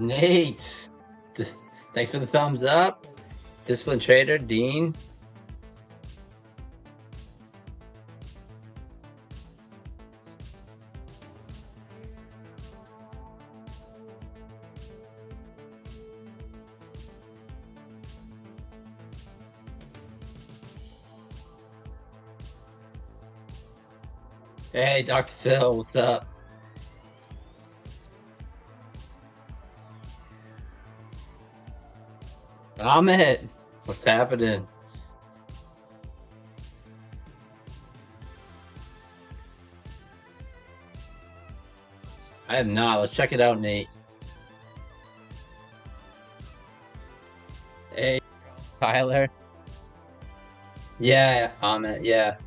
Nate, thanks for the thumbs up. Disciplined trader, Dean. Hey, Dr. Phil, what's up? Ahmed, what's happening? I have not. Let's check it out, Nate. Hey, Tyler. Yeah, Ahmed, yeah.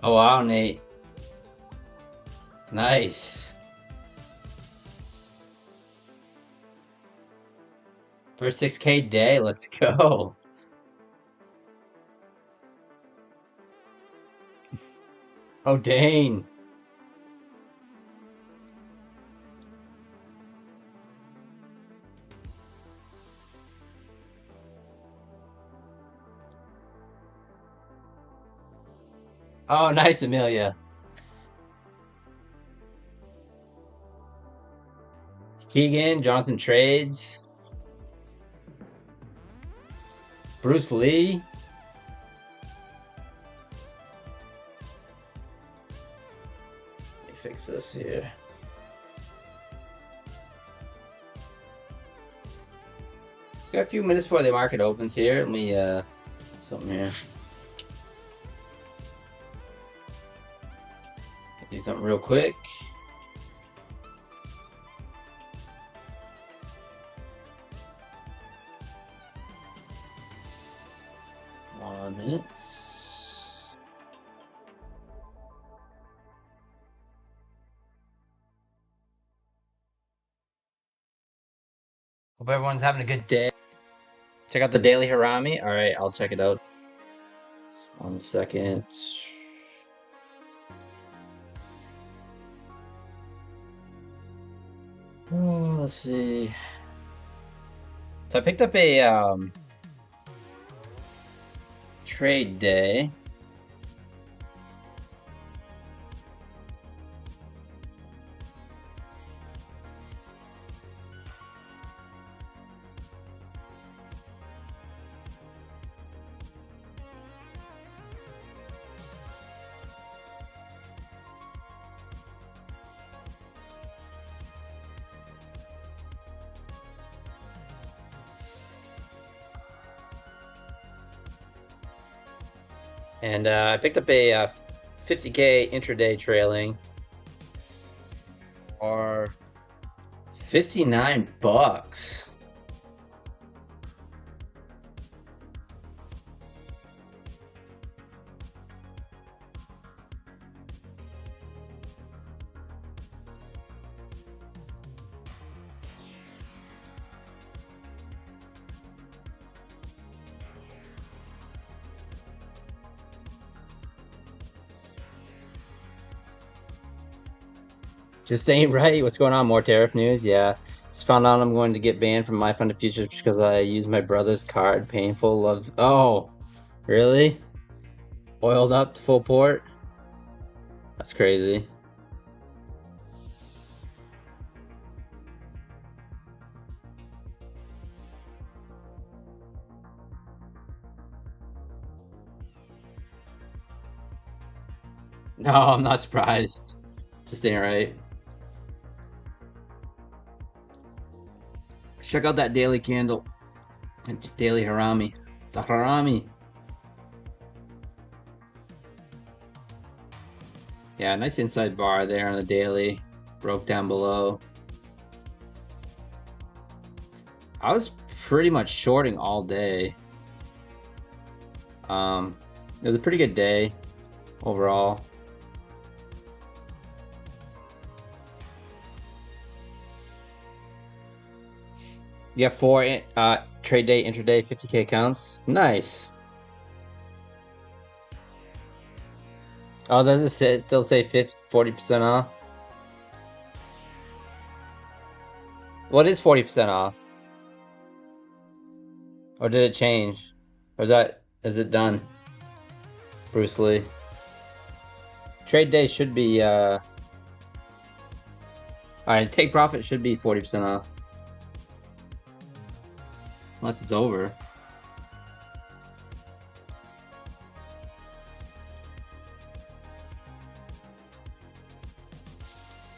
Oh, wow, Nate. Nice. First 6K day, let's go. Oh, dang. Oh, nice, Amelia. Keegan, Jonathan Trades, Bruce Lee. Let me fix this here. Got a few minutes before the market opens here. Let me something here. Do something real quick. One minute. Hope everyone's having a good day. Check out the Daily Harami. All right, I'll check it out. Just 1 second. Oh, let's see. So I picked up a trade day. And I picked up a 50K intraday trailing for 59 bucks. Just ain't right. What's going on? More tariff news? Yeah. Just found out I'm going to get banned from my funded futures because I used my brother's card. Painful. Loves. Oh, really? Oiled up to full port? That's crazy. No, I'm not surprised. Just ain't right. Check out that daily candle. Daily Harami. The Harami. Yeah, nice inside bar there on the daily. Broke down below. I was pretty much shorting all day. It was a pretty good day overall. You got four trade day, intraday, 50K accounts. Nice. Oh, does still say 40% off? What is 40% off? Or did it change? Or is it done? Bruce Lee. Trade day should be alright, take profit should be 40% off. Unless it's over.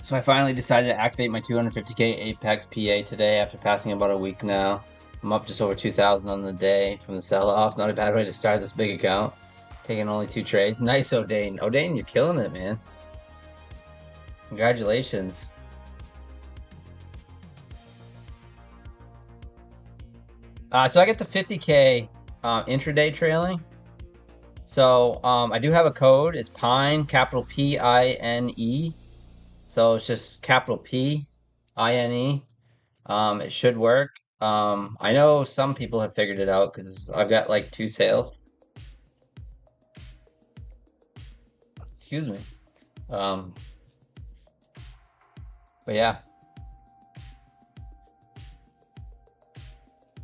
So I finally decided to activate my 250K Apex PA today after passing about a week now. I'm up just over 2,000 on the day from the sell-off. Not a bad way to start this big account. Taking only 2 trades. Nice, O'Dane. O'Dane, you're killing it, man. Congratulations. So I get the 50K intraday trailing. So I do have a code. It's PINE, capital P-I-N-E. So it's just capital P-I-N-E. It should work. I know some people have figured it out because I've got like 2 sales. Excuse me. But yeah.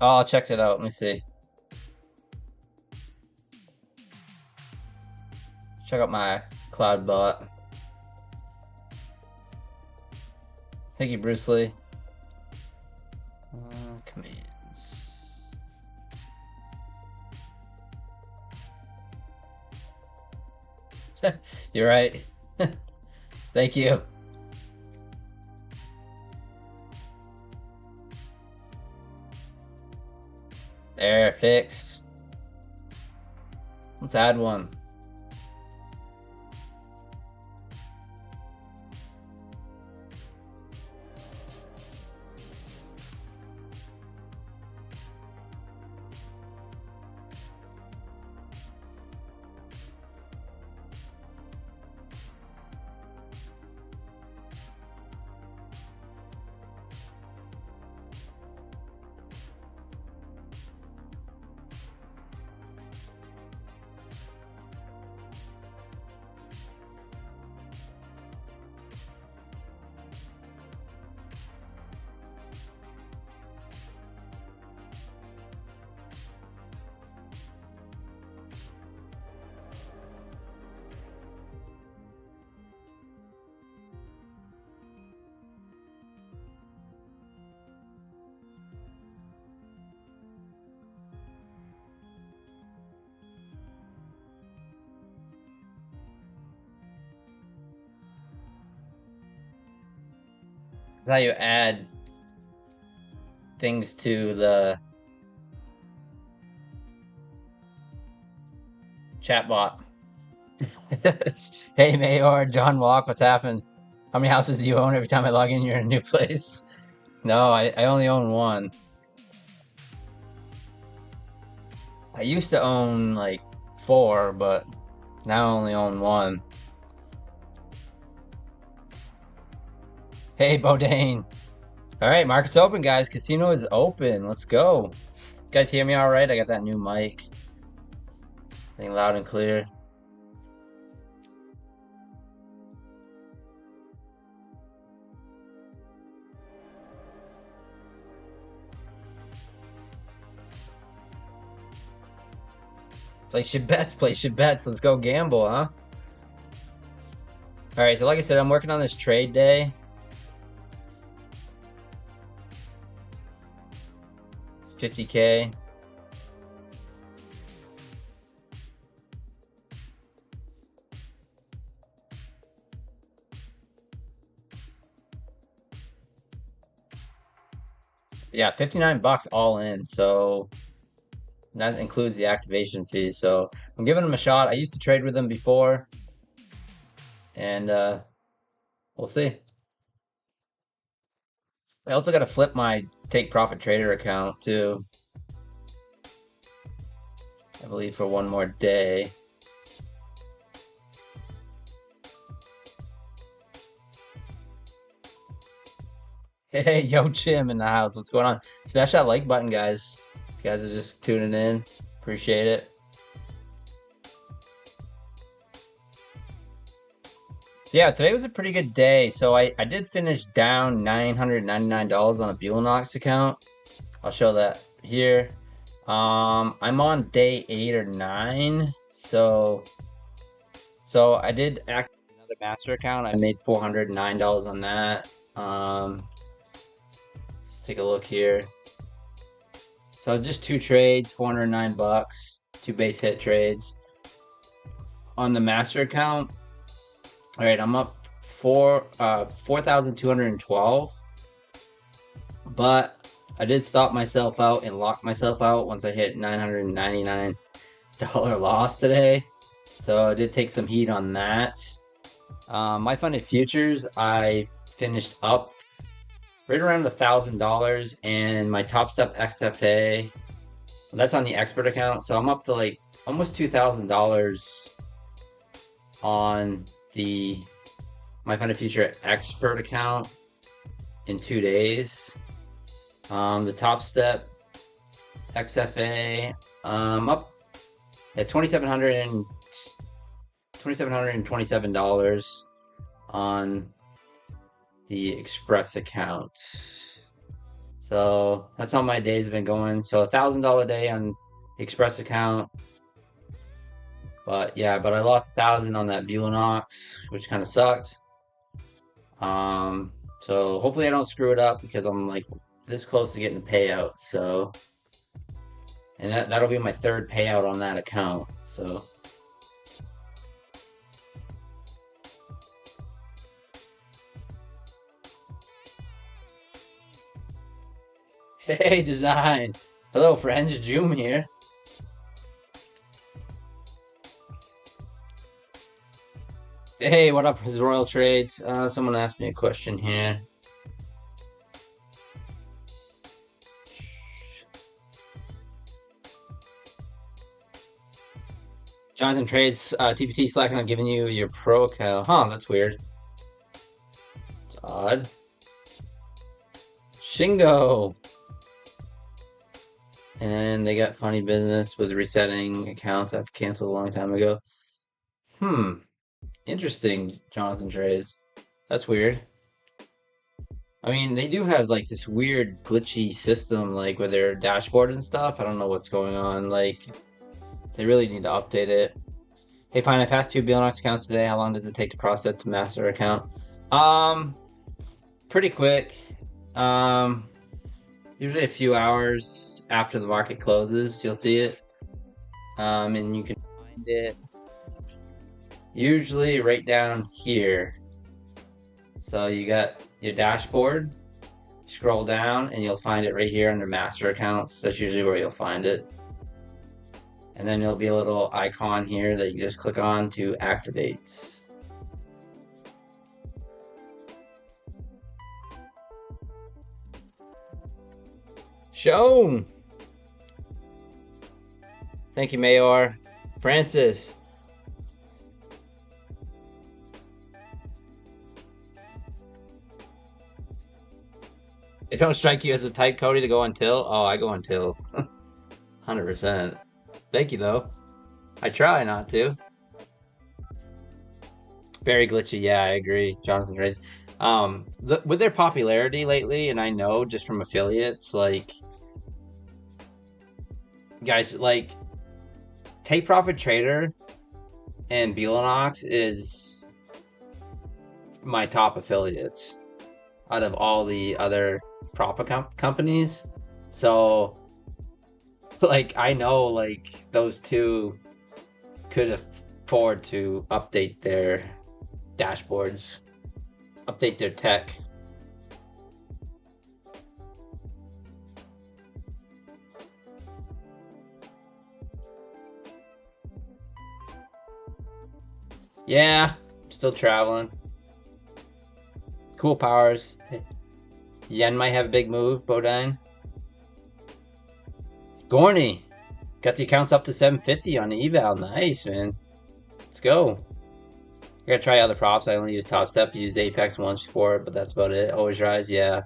Oh, I'll check it out. Let me see. Check out my cloud bot. Thank you, Bruce Lee. Commands. You're right. Thank you. There, fixed. Let's add one. That's how you add things to the chatbot. Hey, Mayor, John Walk, what's happened? How many houses do you own? Every time I log in, you're in a new place. No, I only own one. I used to own like 4, but now I only own 1. Hey, Bodane. All right, market's open, guys. Casino is open. Let's go. You guys hear me all right? I got that new mic. Being loud and clear. Place your bets, place your bets. Let's go gamble, huh? All right, so like I said, I'm working on this trade day. It's 50K. Yeah, 59 bucks all in. So that includes the activation fees. So I'm giving them a shot. I used to trade with them before, and we'll see. I also got to flip my take profit trader account too, I believe, for one more day. Hey, yo, Jim in the house. What's going on? Smash that like button, guys. If you guys are just tuning in, appreciate it. So yeah, today was a pretty good day. So I did finish down $999 on a Buellnox account. I'll show that here. I'm on day 8 or 9. So I did activate another master account. I made $409 on that. Let's take a look here. So just 2 trades, 409 bucks, 2 base hit trades. On the master account, all right, I'm up 4,212. But I did stop myself out and lock myself out once I hit $999 loss today. So I did take some heat on that. My funded futures, I finished up right around $1,000, and my Top Step XFA, that's on the expert account. So I'm up to like almost $2,000 on my funded future expert account in 2 days. The Top Step XFA, up at $2,727 on the Express account. So that's how my days have been going. So $1,000 day on the Express account. But yeah, I lost 1,000 on that Buellnox, which kind of sucked. So hopefully I don't screw it up, because I'm like this close to getting a payout. So, and that'll be my 3rd payout on that account. So hey, Design. Hello, friends. Joom here. Hey, what up, his Royal Trades? Someone asked me a question here. Jonathan Trades, TPT slacking on giving you your pro account. Huh, that's weird. It's odd. Shingo. And they got funny business with resetting accounts I've canceled a long time ago. Interesting, Jonathan Trades. That's weird. I mean, they do have like this weird glitchy system, like with their dashboard and stuff. I don't know what's going on. Like, they really need to update it. Hey, fine, I passed 2 Buellnox accounts today. How long does it take to process the master account? Pretty quick. Usually a few hours after the market closes, you'll see it. And you can find it usually right down here. So you got your dashboard, scroll down, and you'll find it right here under master accounts. That's usually where you'll find it. And then there'll be a little icon here that you just click on to activate. Shown. Thank you, Mayor. Francis. It don't strike you as a type, Cody, to go until? Oh, I go until. 100%. Thank you, though. I try not to. Very glitchy. Yeah, I agree. Jonathan Trace. With their popularity lately, and I know just from affiliates, like, guys, like, Take Profit Trader and Buellnox is my top affiliates out of all the other prop companies. So, like, I know, like, those two could afford to update their dashboards, update their tech. Yeah, still traveling. Cool powers. Yen might have a big move, Bodine. Gorney got the accounts up to 750 on the eval. Nice, man. Let's go. I gotta try other props. I only use Top Step. Used Apex once before, but that's about it. Always Rise, yeah.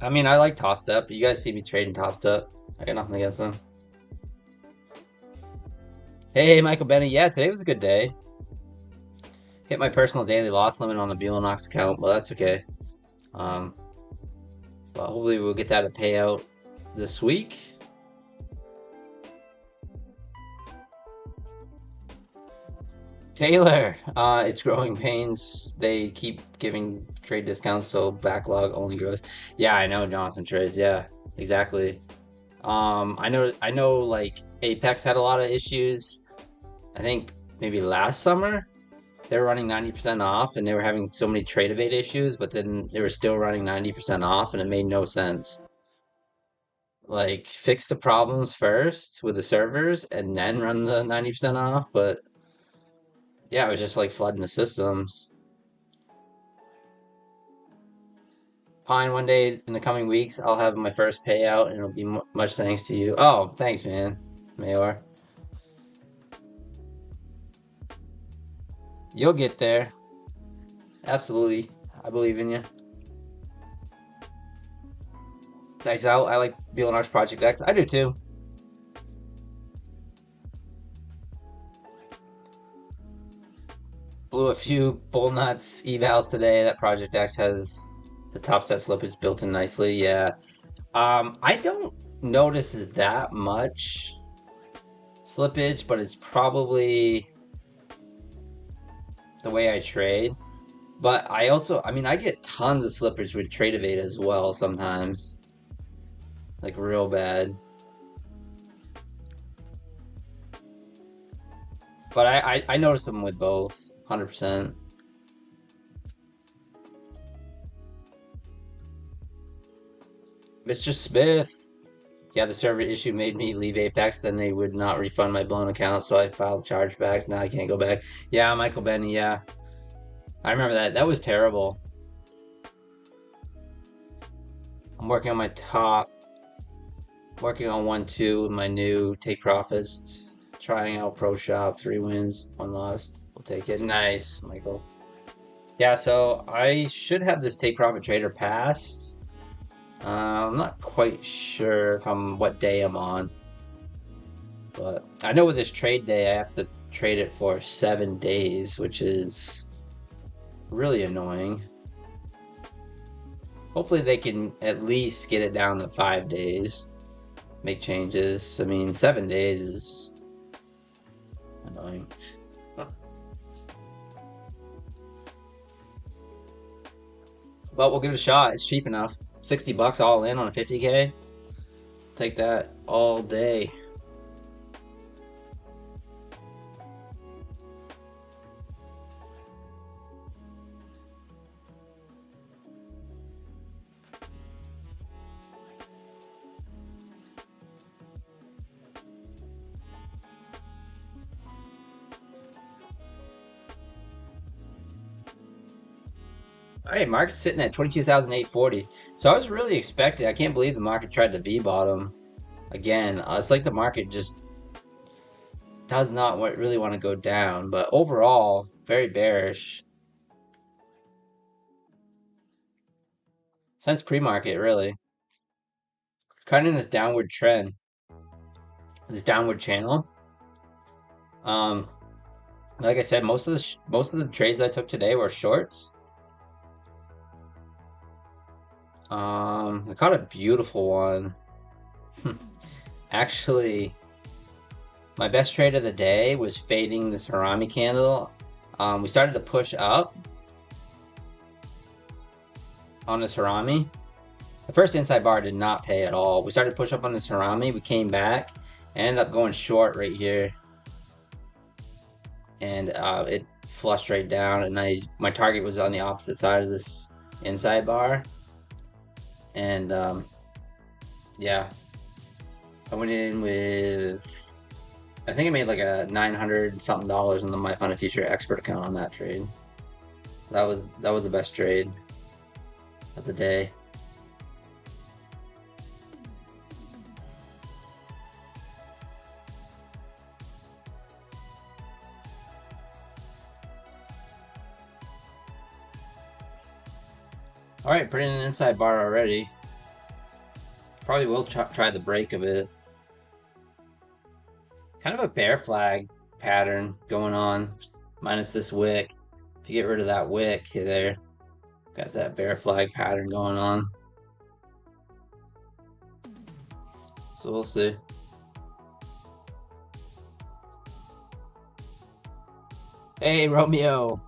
I mean, I like Top Step. You guys see me trading Top Step. I got nothing against them. Hey, Michael Benny. Yeah, today was a good day. Hit my personal daily loss limit on the Beelanox account, but that's okay. Um, but hopefully we'll get that a payout this week. Taylor, it's growing pains. They keep giving trade discounts, so backlog only grows. Yeah, I know Johnson trades. Yeah, exactly. I know like Apex had a lot of issues. I think maybe last summer they were running 90% off and they were having so many trade evade issues, but then they were still running 90% off and it made no sense. Like fix the problems first with the servers and then run the 90% off, but yeah, it was just like flooding the systems. Pine, one day in the coming weeks, I'll have my first payout and it'll be much thanks to you. Oh, thanks, man. Mayor. You'll get there. Absolutely. I believe in you. Dice out. I like Beeline Project X. I do too. Blew a few bull nuts evals today. That Project X has the top set slippage built in nicely. Yeah. I don't notice that much slippage, but it's probably the way I trade. But I also, I mean, I get tons of slippage with Trade Evade as well sometimes. Like real bad. But I notice them with both, 100%. Mr. Smith. Yeah, the server issue made me leave Apex, then they would not refund my blown account, so I filed chargebacks. Now I can't go back. Yeah, Michael Benny, yeah. I remember that. That was terrible. I'm working on my top. Working on 1-2 with my new take profits. Trying out Pro Shop. 3 wins, 1 loss. We'll take it. Nice, Michael. Yeah, so I should have this take profit trader passed. I'm not quite sure if what day I'm on. But I know with this trade day, I have to trade it for 7 days, which is really annoying. Hopefully they can at least get it down to 5 days. Make changes. I mean, 7 days is annoying. But we'll give it a shot. It's cheap enough. 60 bucks all in on a 50K. Take that all day. All right, market's sitting at 22,840. So I was really expecting. I can't believe the market tried to V bottom again. It's like the market just does not really want to go down, but overall, very bearish since pre-market, really. Kind of in this downward trend, this downward channel. Um, like I said, most of the trades I took today were shorts. I caught a beautiful one. Actually, my best trade of the day was fading this Harami candle. We started to push up on this Harami. The first inside bar did not pay at all. We started to push up on this Harami. We came back and ended up going short right here. And it flushed right down. And my target was on the opposite side of this inside bar. And yeah, I went in with, I think I made like a $900 something on my Fund a Future expert account on that trade. That was the best trade. of the day. All right, put in an inside bar already. Probably will try the break of it. Kind of a bear flag pattern going on, minus this wick. If you get rid of that wick there, got that bear flag pattern going on. So we'll see. Hey, Romeo.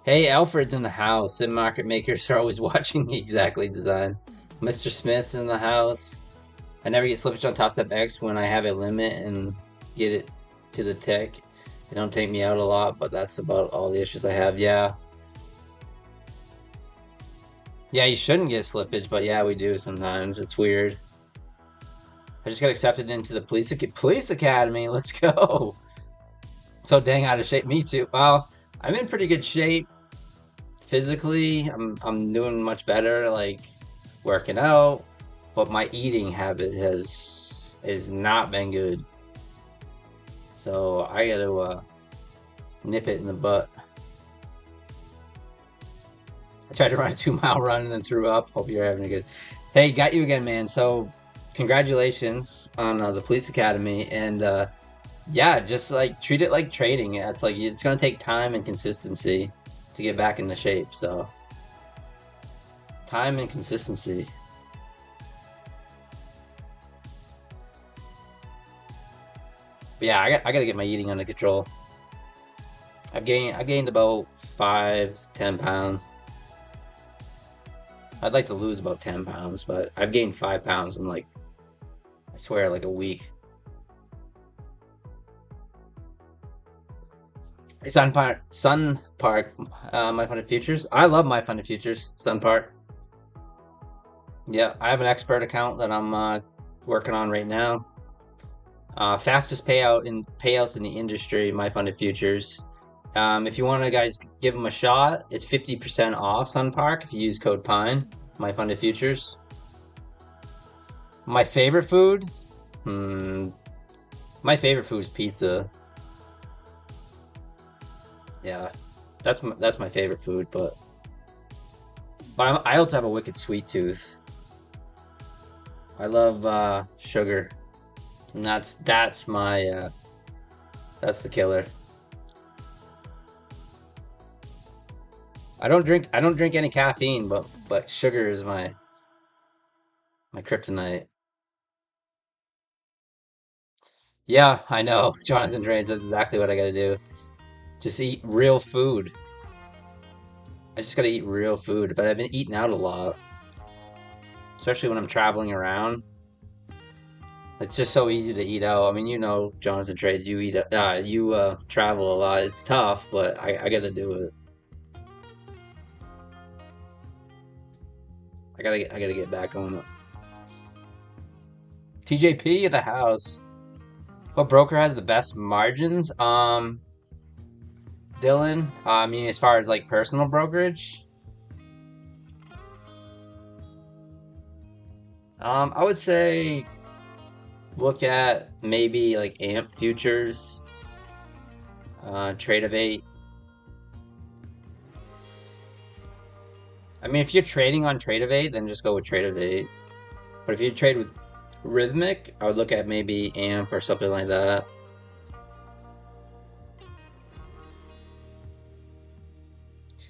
Hey, Alfred's in the house. And market makers are always watching the exactly design. Mr. Smith's in the house. I never get slippage on Top Step X when I have a limit and get it to the tick. It don't take me out a lot, but that's about all the issues I have. Yeah. Yeah, you shouldn't get slippage, but yeah, we do sometimes. It's weird. I just got accepted into the police academy. Let's go. So dang out of shape. Me too. Well, I'm in pretty good shape physically. I'm doing much better, like working out, but my eating habit has not been good. So I gotta nip it in the butt. I tried to run a 2 mile run and then threw up. Hope you're having a good. Hey, got you again, man. So congratulations on the police academy, and yeah, just like treat it like trading. It's like it's gonna take time and consistency to get back into shape. So time and consistency. But yeah, I gotta get my eating under control. I gained about 5 to 10 pounds. I'd like to lose about 10 pounds, but I've gained 5 pounds in like I swear like a week. Sun Park, My Funded Futures. I love My Funded Futures, Sun Park. Yeah, I have an expert account that I'm working on right now. Fastest payouts in the industry, My Funded Futures. If you want to guys give them a shot, it's 50% off Sun Park if you use code PINE, My Funded Futures. My favorite food? Hmm, my favorite food is pizza. Yeah, that's my favorite food, but I also have a wicked sweet tooth. I love sugar, and that's my that's the killer. I don't drink any caffeine, but sugar is my kryptonite. Yeah, I know. Jonathan Drains, that's exactly what I gotta do. Just eat real food. I just gotta eat real food, but I've been eating out a lot, especially when I'm traveling around. It's just so easy to eat out. I mean, you know, Jonathan Trades, you travel a lot. It's tough, but I gotta do it. I gotta get back on it. TJP at the house. What broker has the best margins? Dylan. I mean, as far as like personal brokerage, I would say look at maybe like AMP futures, Trade of Eight. I mean, if you're trading on Trade of Eight, then just go with Trade of Eight. But if you trade with Rhythmic, I would look at maybe AMP or something like that.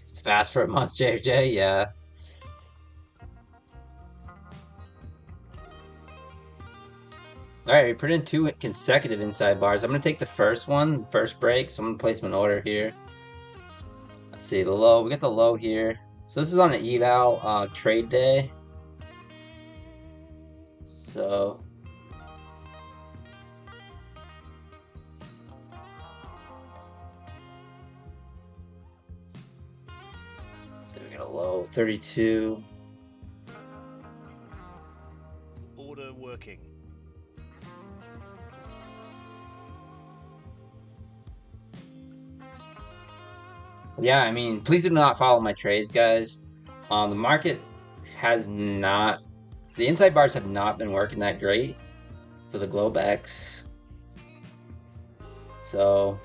It's fast for a month, JJ. Yeah. All right, we put in 2 consecutive inside bars. I'm gonna take the first one, first break. So I'm gonna place an order here. Let's see the low. We got the low here. So this is on an eval trade day. So we got a low 32. Order working. Yeah, I mean, please do not follow my trades, guys. The market has not, the inside bars have not been working that great for the Globex. So,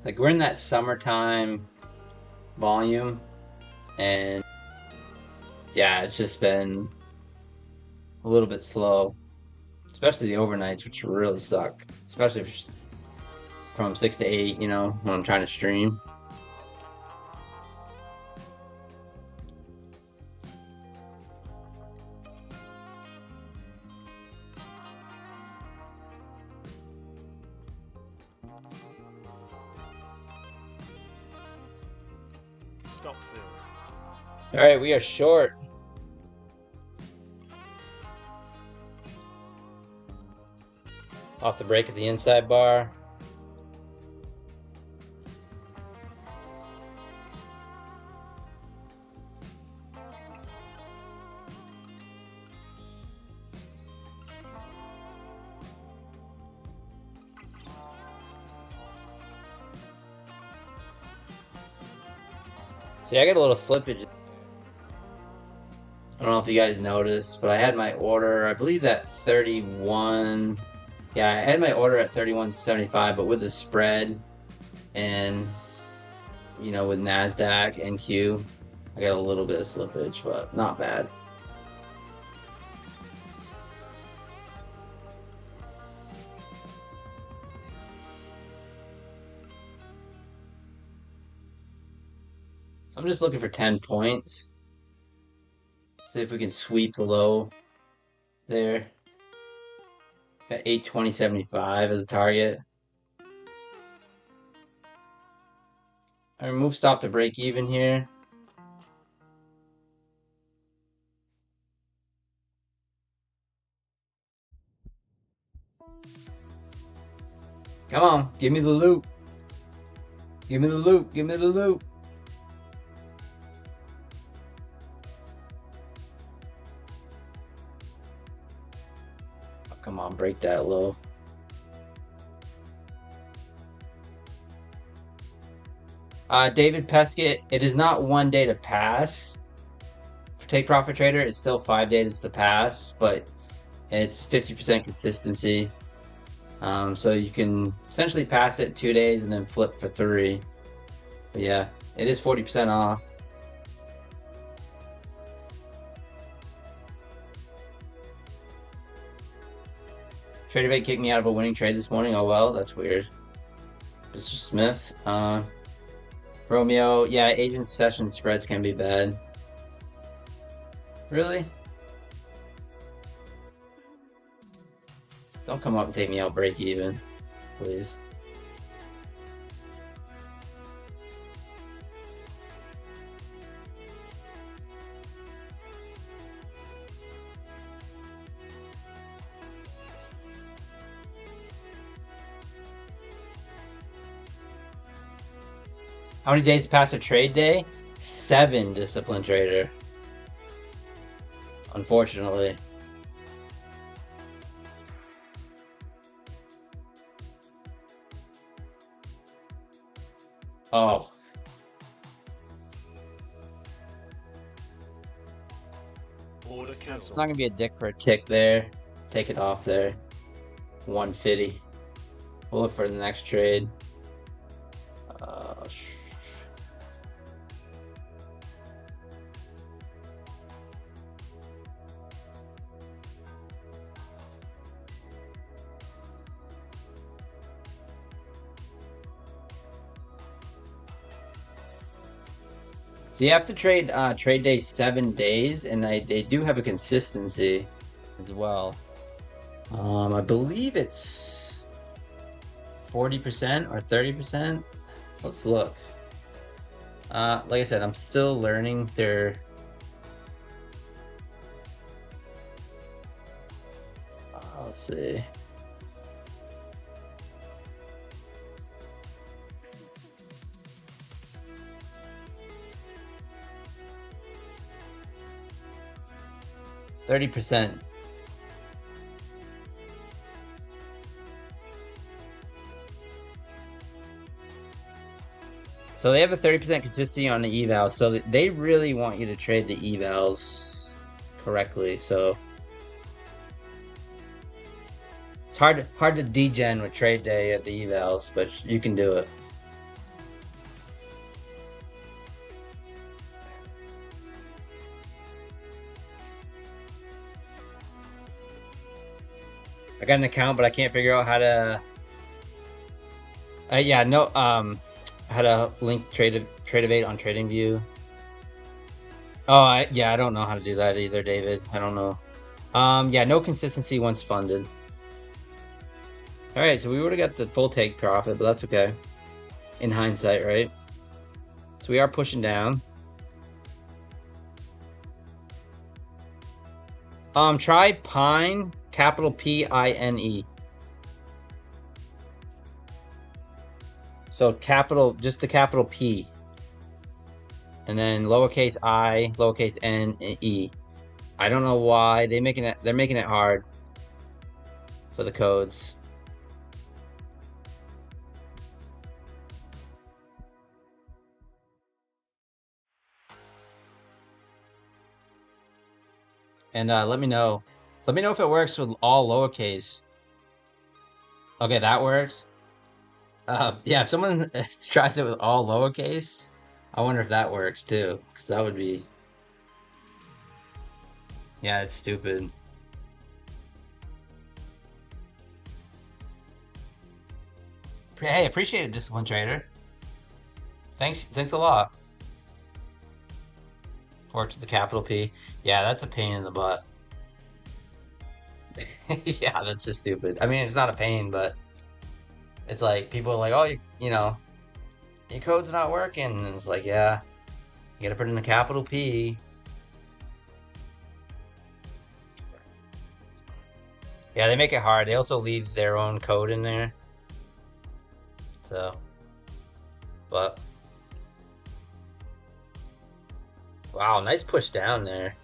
like, we're in that summertime volume, and yeah, it's just been a little bit slow, especially the overnights, which really suck, especially from 6 to 8, when I'm trying to stream. Stock filled. All right, we are short. Off the break of the inside bar. See, I got a little slippage. I don't know if you guys noticed, but I had my order, I believe that 31. Yeah, I had my order at 31.75, but with the spread and, with NASDAQ and Q, I got a little bit of slippage, but not bad. So I'm just looking for 10 points. See if we can sweep the low there. Got 820.75 as a target. I remove stop to break even here. Come on, give me the loot. Give me the loot. Give me the loot. Oh, come on, break that low. David Peskett, it is not 1 day to pass. For Take Profit Trader, it's still 5 days to pass, but it's 50% consistency. So you can essentially pass it 2 days and then flip for 3. But yeah, it is 40% off. TraderVate kicked me out of a winning trade this morning. Oh well, that's weird. Mr. Smith. Romeo, yeah, agent session spreads can be bad. Really? Don't come up and take me out break even, please. How many days past a trade day? 7, disciplined trader. Unfortunately. Oh. Order I'm cancelled. not gonna be a dick for a tick there. Take it off there. 150. We'll look for the next trade. Uh, 'So you have to trade day 7 days, and they do have a consistency as well. I believe it's 40% or 30%. Let's look. Like I said, I'm still learning their. Let's see. %30. So they have a 30% consistency on the evals, so they really want you to trade the evals correctly. So it's hard to degen with trade day at the evals, but you can do it. I got an account, but I can't figure out how to. Yeah, no. How to link Tradeovate on TradingView. Oh, yeah, I don't know how to do that either, David. I don't know. Yeah, no consistency once funded. All right, so we would have got the full take profit, but that's okay. In hindsight, right? So we are pushing down. Try Pine, capital Pine. So capital, just the capital P, and then lowercase I, lowercase n, and e. I don't know why they're making it hard for the codes. And let me know. Let me know if it works with all lowercase. Okay, that works. Yeah, if someone tries it with all lowercase, I wonder if that works too, because that would be, yeah, it's stupid. Hey, appreciate it, Discipline Trader. Thanks a lot. Fork to the capital P. Yeah, that's a pain in the butt. Yeah, that's just stupid. I mean, it's not a pain, but it's like people are like, oh, you know, your code's not working. And it's like, yeah, you gotta put in the capital P. Yeah, they make it hard. They also leave their own code in there. So, but wow, nice push down there.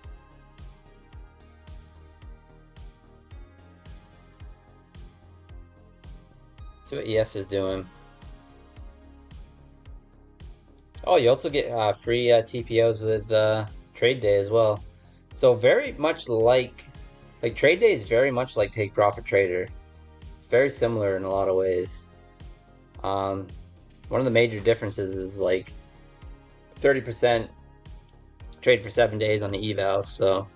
See what ES is doing. Oh, you also get free TPOs with trade day as well. So very much like trade day is very much like take profit trader. It's very similar in a lot of ways. Um, One of the major differences is like 30% trade for 7 days on the evals. So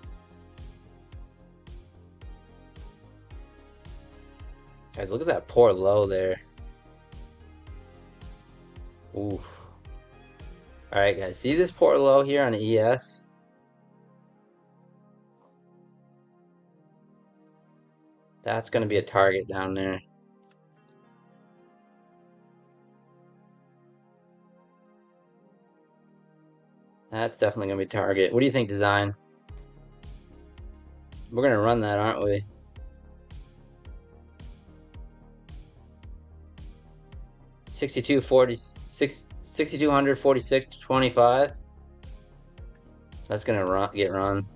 guys, look at that poor low there. Ooh. All right, guys, see this poor low here on ES? That's going to be a target down there. That's definitely going to be target. What do you think, Design? We're going to run that, aren't we? $6,246 to 25. That's gonna get run.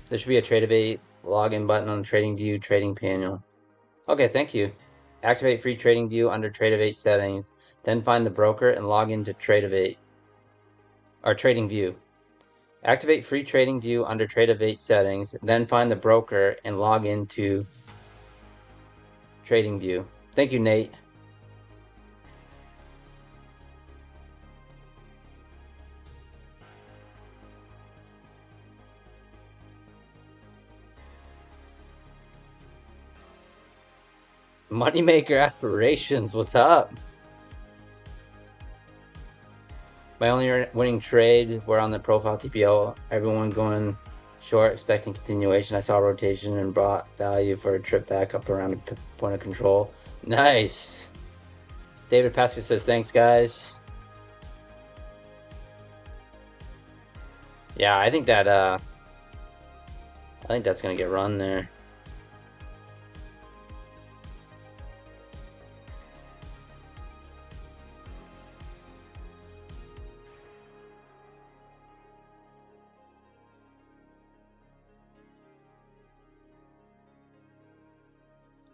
There should be a Tradeovate login button on the TradingView trading panel. Okay, thank you. Activate free TradingView under Tradeovate settings. Then find the broker and log into Tradeovate or TradingView. Activate free TradingView under Tradeovate settings. Then find the broker and log into TradingView. Thank you, Nate. Moneymaker aspirations, what's up? My only winning trade were on the profile TPO. Everyone going short, expecting continuation. I saw rotation and brought value for a trip back up around a point of control. Nice. David Pesca says, thanks, guys. Yeah, I think that's gonna get run there.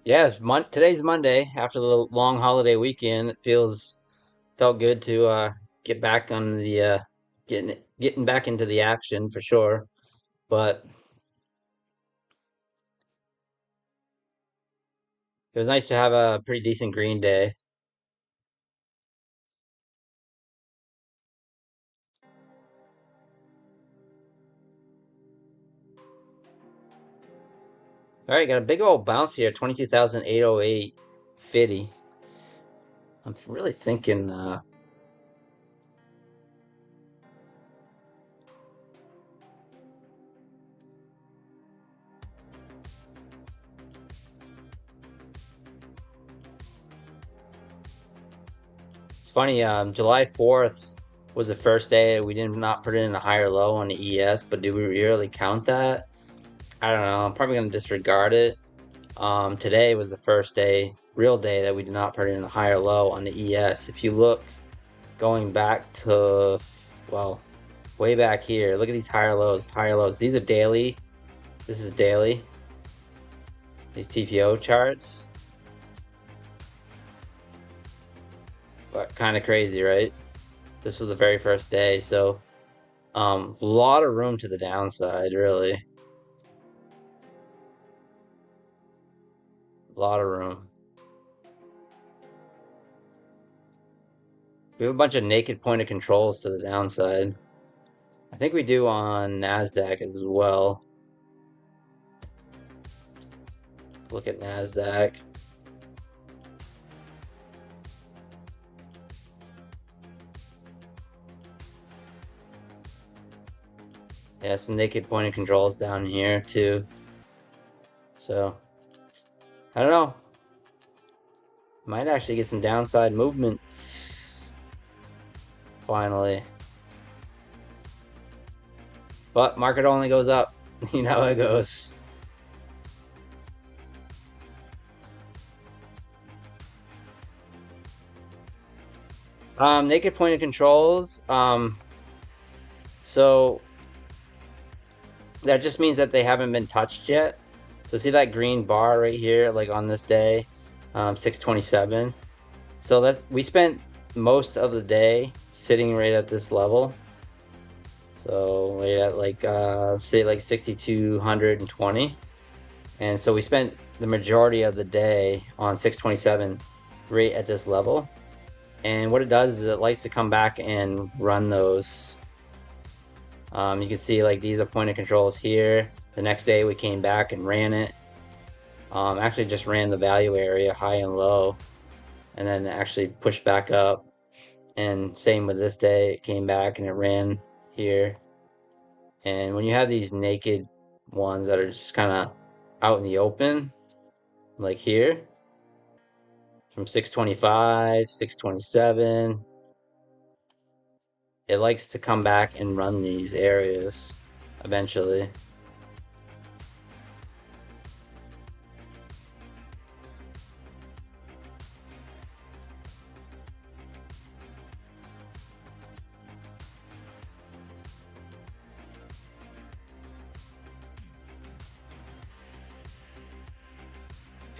Yeah, today's Monday. After the long holiday weekend, it feels Felt good to get back on the getting back into the action for sure. But it was nice to have a pretty decent green day. All right, got a big old bounce here, 22,808 50. I'm really thinking it's funny, July 4th was the first day we did not put it in a higher low on the ES, but do we really count that? I don't know. I'm probably gonna disregard it. Today was the first day, real day, that we did not put in a higher low on the ES. If you look going back to, well, way back here, look at these higher lows, higher lows. These are daily. This is daily. These TPO charts. But kind of crazy, right? This was the very first day, so a lot of room to the downside, really. A lot of room. We have a bunch of naked point of controls to the downside. I think we do on NASDAQ as well. Look at NASDAQ. Yeah, some naked point of controls down here too. So, I don't know. Might actually get some downside movement. Finally. But market only goes up. You know how it goes. Naked point of controls. So that just means that they haven't been touched yet. So see that green bar right here, like on this day, 627. So we spent most of the day sitting right at this level. So right at like say like 6,220. And so we spent the majority of the day on 627 right at this level. And what it does is it likes to come back and run those. You can see like these are point of controls here. The next day we came back and ran it. Actually just ran the value area high and low, and then actually pushed back up. And same with this day, it came back and it ran here. And when you have these naked ones that are just kind of out in the open, like here, from 625, 627, it likes to come back and run these areas eventually.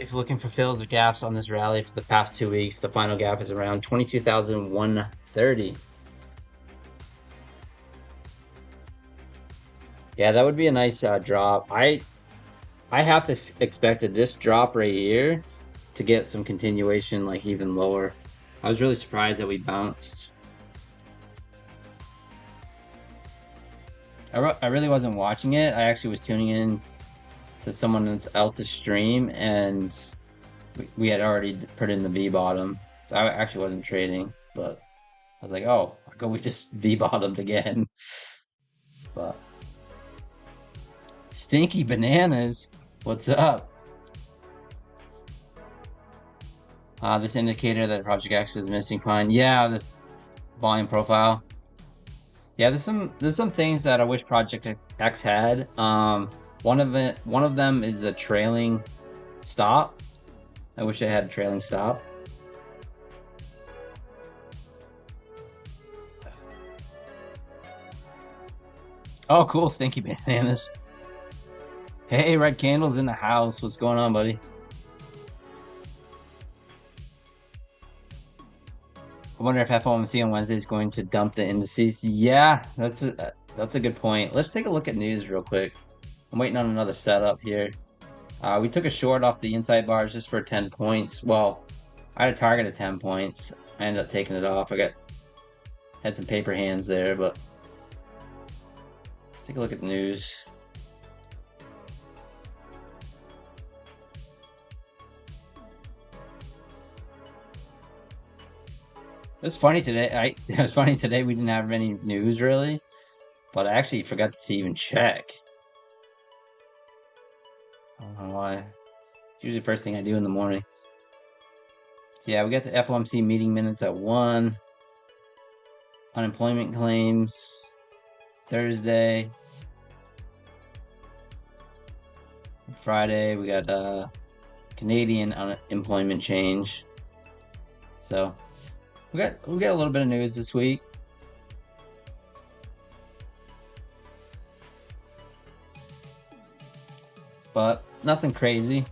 If you're looking for fills or gaps on this rally for the past 2 weeks, the final gap is around 22,130. Yeah, that would be a nice drop. I have to expected this drop right here to get some continuation, like even lower. I was really surprised that we bounced. I really wasn't watching it. I actually was tuning in to someone else's stream, and we had already put in the V bottom. So I actually wasn't trading, but I was like, oh, how come we just V bottomed again? But stinky bananas, what's up? This indicator that Project X is missing pine. Yeah, this volume profile. Yeah, there's some things that I wish Project X had. One of them is a trailing stop. I wish it had a trailing stop. Oh, cool, stinky bananas. Hey, Red Candle's in the house. What's going on, buddy? I wonder if FOMC on Wednesday is going to dump the indices. Yeah, that's a good point. Let's take a look at news real quick. I'm waiting on another setup here. We took a short off the inside bars just for 10 points. Well, I had a target of 10 points. I ended up taking it off. Had some paper hands there, but let's take a look at the news. It's funny today. It was funny today. We didn't have any news really, but I actually forgot to even check. I don't know why. It's usually the first thing I do in the morning. So yeah, we got the FOMC meeting minutes at 1. Unemployment claims Thursday. Friday we got Canadian unemployment change. So we got a little bit of news this week. But nothing crazy.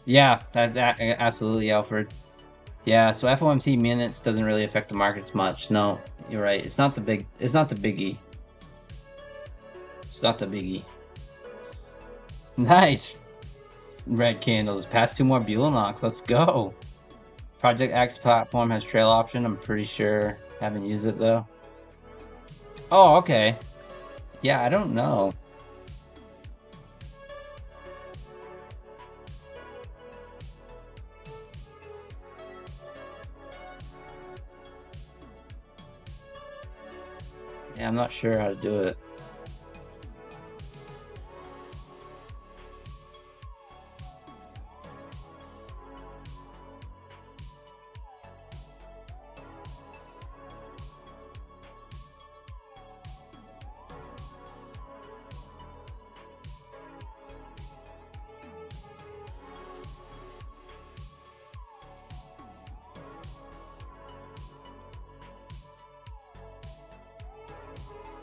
Yeah, that's that absolutely, Alfred. Yeah, so FOMC minutes doesn't really affect the markets much. No, you're right. It's not the biggie. It's not the biggie. Nice. Red candles. Past 2 more Buell knocks. Let's go. Project X platform has trail option. I'm pretty sure. Haven't used it though. Oh, okay. Yeah, I don't know. Yeah, I'm not sure how to do it.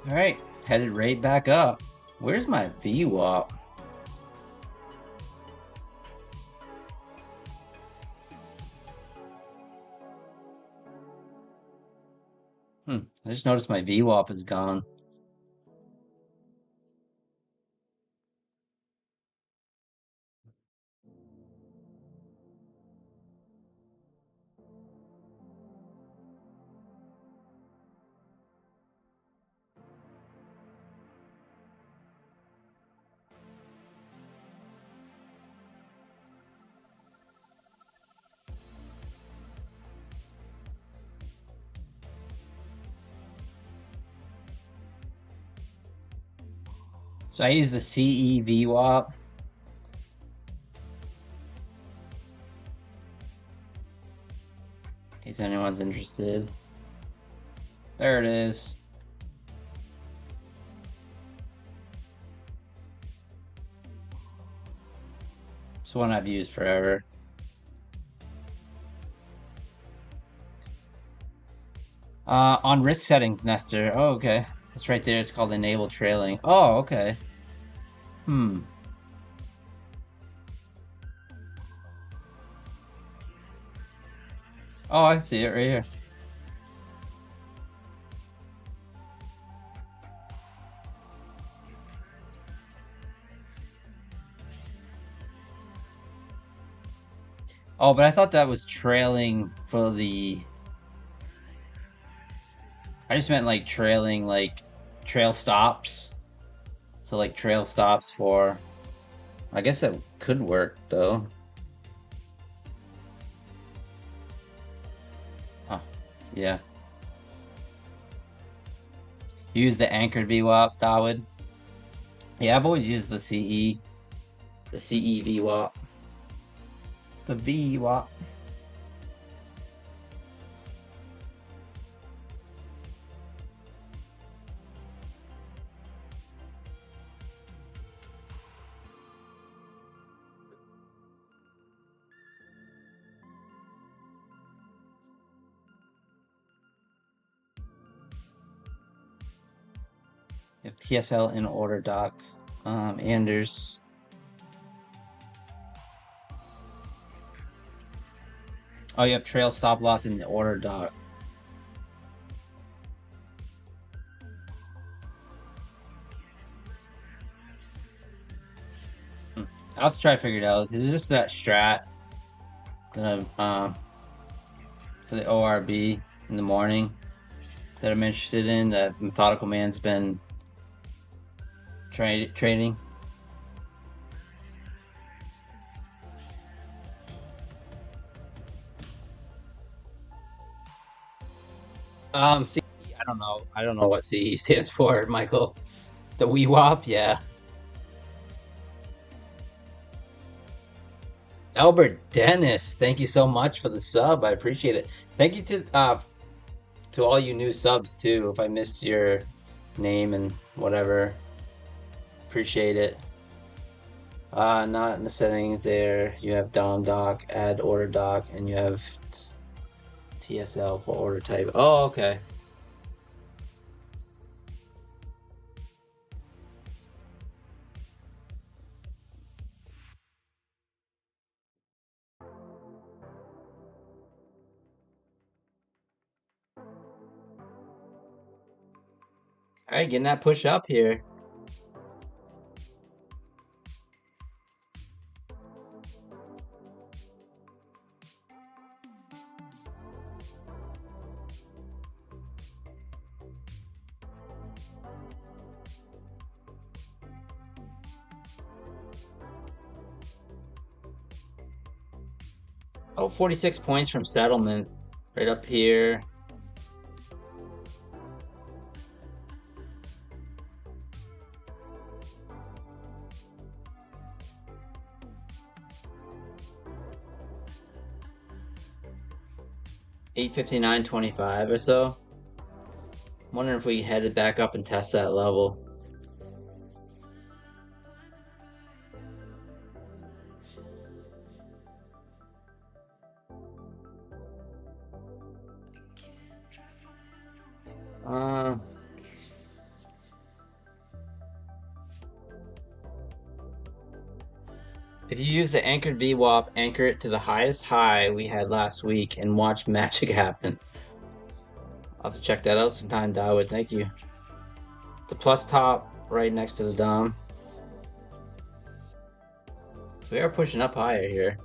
All right, headed right back up. Where's my VWAP? I just noticed my VWAP is gone. So I use the CE VWAP. In case anyone's interested. There it is. It's one I've used forever. On risk settings, Nestor. Oh, okay. It's right there. It's called enable trailing. Oh, okay. Hmm. Oh, I see it right here. Oh, but I thought that was trailing for the... I just meant like trailing, like trail stops. So like trail stops for... I guess that could work though. Oh, yeah. Use the anchored VWAP, Dawood. Yeah, I've always used the CE VWAP. The VWAP. You have TSL in order doc. Anders. Oh, you have trail stop loss in the order doc. I'll have to try to figure it out because it's just that strat that I'm for the ORB in the morning that I'm interested in. That Methodical Man's been trading. CE, I don't know. I don't know what CE stands for, Michael. The WeWop, yeah. Albert Dennis, thank you so much for the sub. I appreciate it. Thank you to all you new subs too. If I missed your name and whatever, appreciate it. Not in the settings there. You have DOM doc, add order doc, and you have TSL for order type. Oh, okay. All right, getting that push up here. Oh, 46 points from settlement right up here. $859.25 or so. I'm wondering if we headed back up and test that level. If you use the anchored VWAP, anchor it to the highest high we had last week and watch magic happen. I'll have to check that out sometime, Dawood. Thank you. The plus top right next to the DOM. We are pushing up higher here.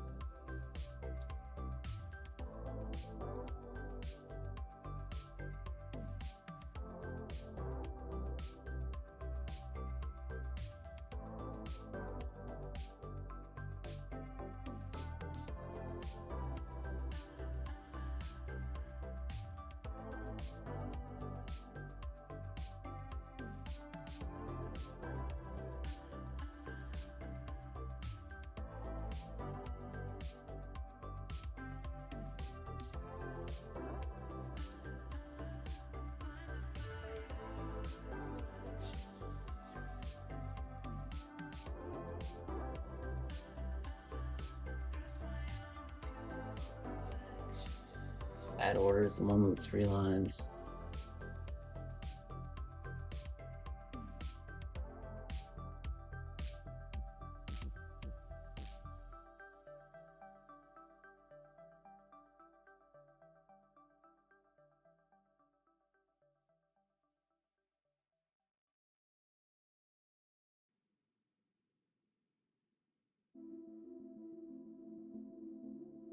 Add order is the one with 3 lines.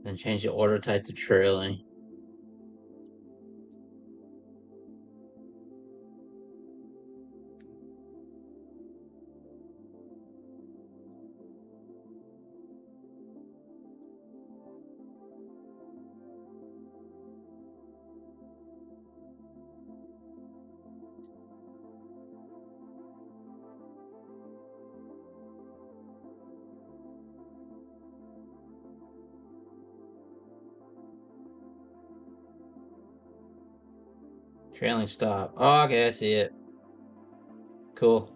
Then change the order type to trailing. Trailing stop. Oh, okay, I see it. Cool.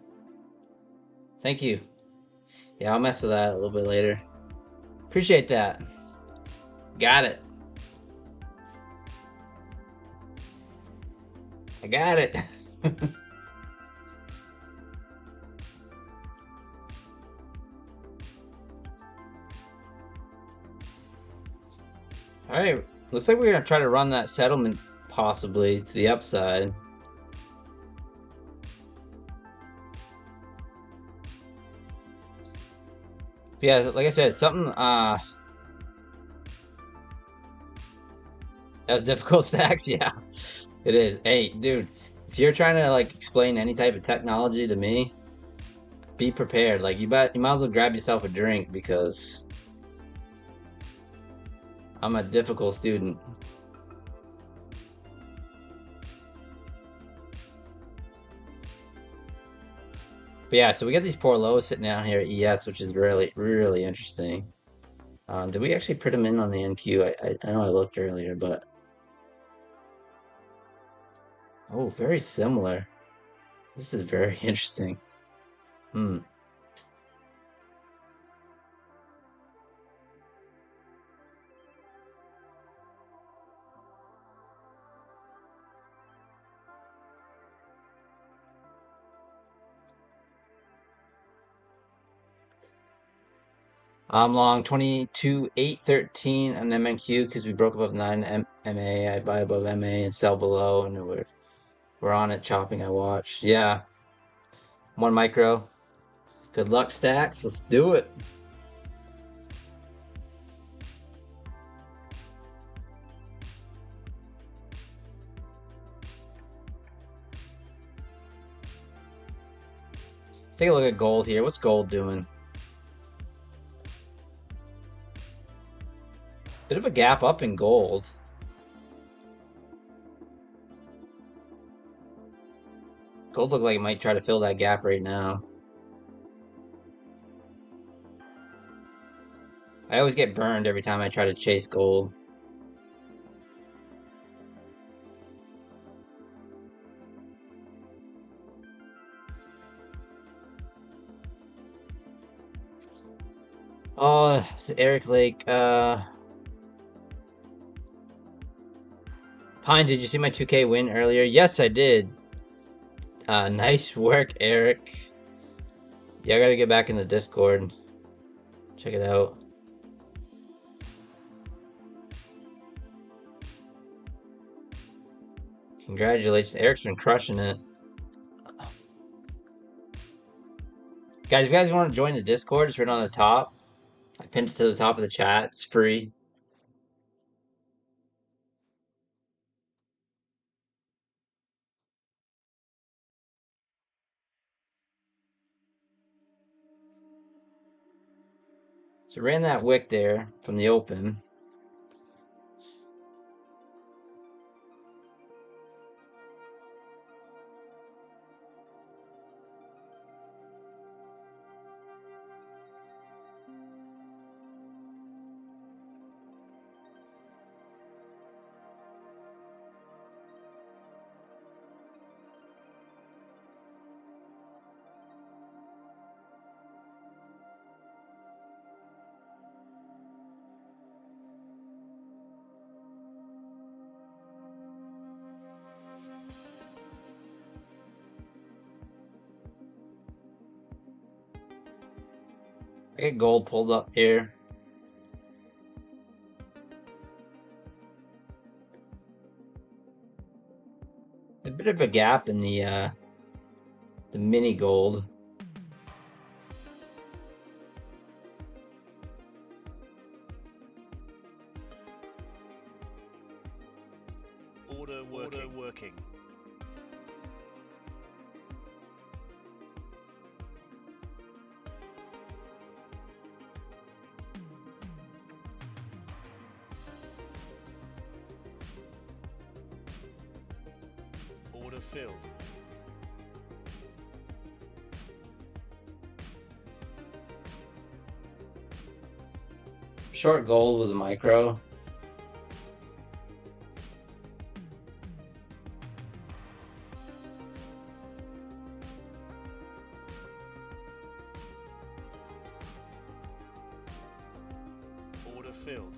Thank you. Yeah, I'll mess with that a little bit later. Appreciate that. Got it. I got it. All right, looks like we're gonna try to run that settlement possibly to the upside. Yeah, like I said, something that was difficult stacks. Yeah, it is. Hey, dude, if you're trying to like explain any type of technology to me, be prepared. Like you might as well grab yourself a drink because I'm a difficult student. But yeah, so we got these poor lows sitting down here at ES, which is really, really interesting. Did we actually put them in on the NQ? I know I looked earlier, but oh, very similar. This is very interesting. Hmm. 'm long 22 8 13 on MNQ because we broke above 9 MA. I buy above MA and sell below, and we're on it chopping. I watched. Yeah, one micro. Good luck, stacks. Let's do it. Let's take a look at gold here. What's gold doing? Bit of a gap up in gold. Gold look like it might try to fill that gap right now. I always get burned every time I try to chase gold. Oh, it's Eric Lake. Pine, did you see my 2K win earlier? Yes, I did. Nice work, Eric. Yeah, I gotta get back in the Discord. Check it out. Congratulations. Eric's been crushing it. Guys, if you guys want to join the Discord, it's right on the top. I pinned it to the top of the chat. It's free. So ran that wick there from the open. I get gold pulled up here. A bit of a gap in the mini gold. Order working. Order filled. Short gold with a micro. Order filled.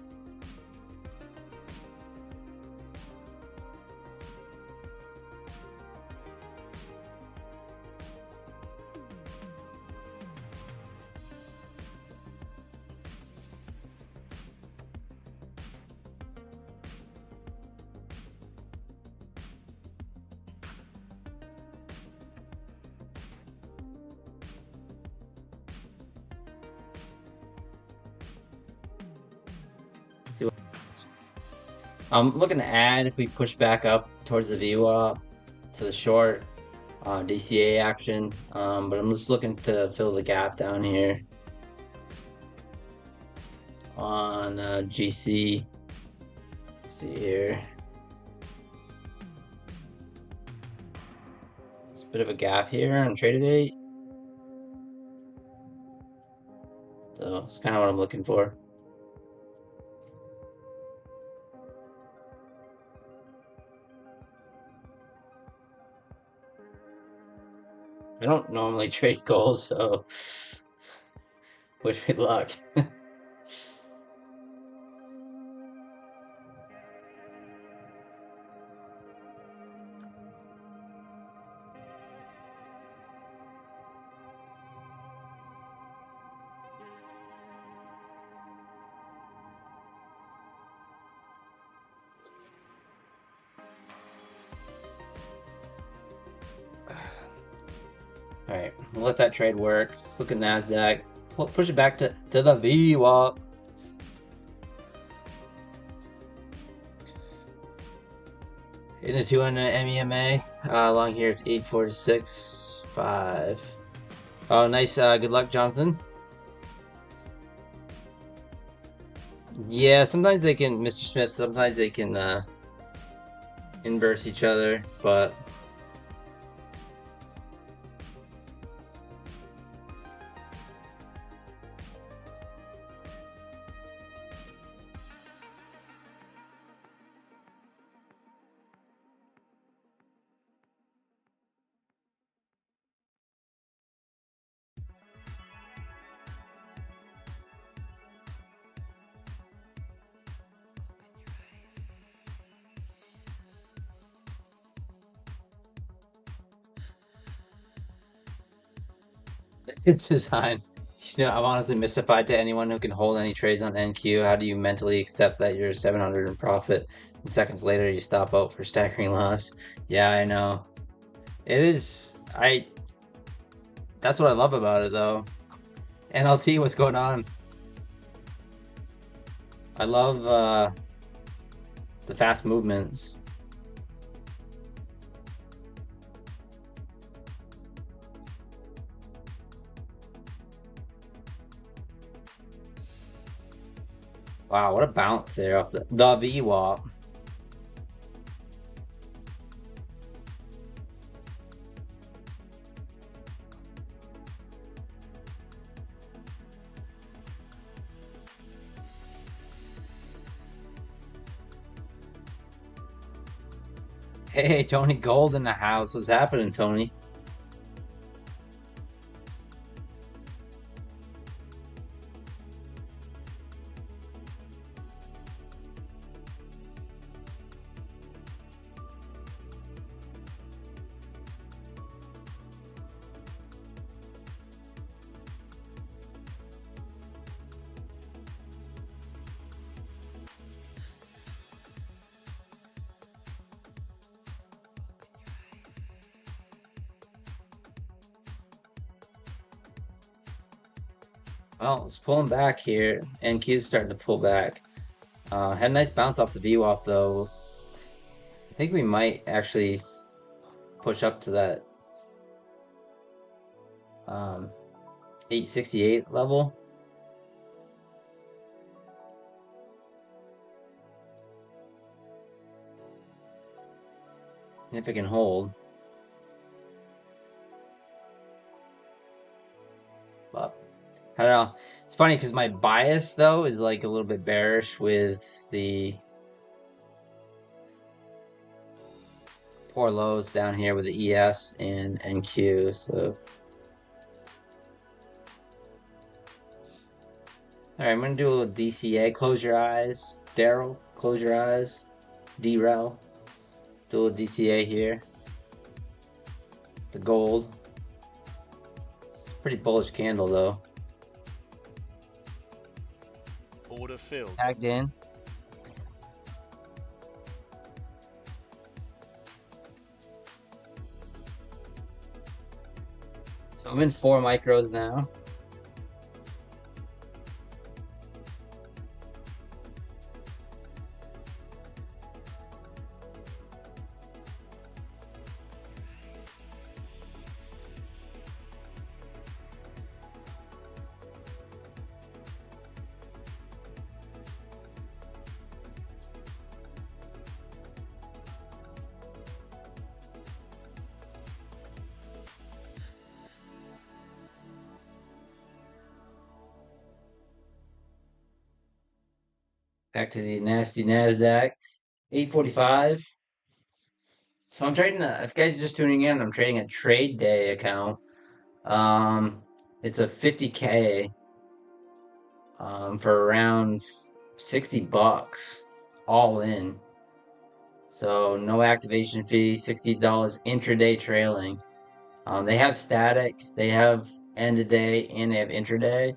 I'm looking to add if we push back up towards the VWAP to the short DCA action, but I'm just looking to fill the gap down here on GC. Let's see here. There's a bit of a gap here on trade date. So it's kind of what I'm looking for. I don't normally trade gold, so wish me luck. All right, we'll let that trade work. Let's look at NASDAQ. Push it back to the VWAP. In the 200 MEMA, along here at 846.5. Oh, nice. Good luck, Jonathan. Yeah, sometimes they can, Mr. Smith, sometimes they can inverse each other, but it's design. You know, I'm honestly mystified to anyone who can hold any trades on NQ. How do you mentally accept that you're 700 in profit and seconds later you stop out for staggering loss? Yeah, I know. It is. That's what I love about it, though. NLT, what's going on? I love the fast movements. Wow, what a bounce there off the VWAP. Hey, Tony Gold in the house. What's happening, Tony? Well, it's pulling back here. NQ's starting to pull back. Had a nice bounce off the VWAP, though. I think we might actually push up to that 868 level. If it can hold. But I don't know. It's funny because my bias, though, is like a little bit bearish with the poor lows down here with the ES and NQ. So, all right, I'm gonna do a little DCA. Close your eyes, Daryl. Close your eyes, D-Rel. Do a little DCA here. The gold. It's a pretty bullish candle, though. Order filled. Tagged in. So I'm in 4 micros now. Back to the nasty NASDAQ. 845. So I'm trading if you guys are just tuning in, I'm trading a trade day account. Um, it's a 50K for around 60 bucks all in. So no activation fee, $60 intraday trailing. They have static, they have end of day, and they have intraday.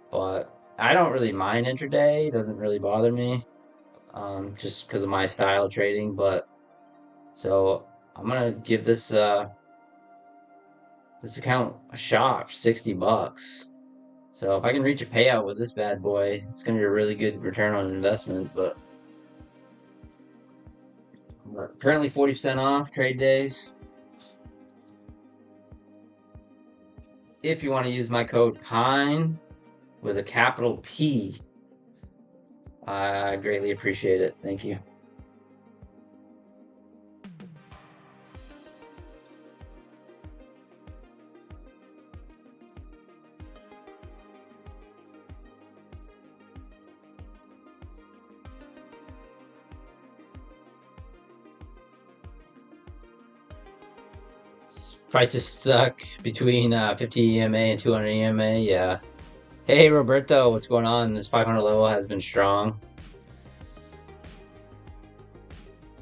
But I don't really mind intraday. It doesn't really bother me. Just because of my style of trading. But so I'm gonna give this account a shot for 60 bucks. So if I can reach a payout with this bad boy, it's gonna be a really good return on investment. But currently 40% off trade days. If you want to use my code PINE with a capital P, I greatly appreciate it. Thank you. Price is stuck between 50 EMA and 200 EMA. Yeah. Hey, Roberto, what's going on? This 500 level has been strong.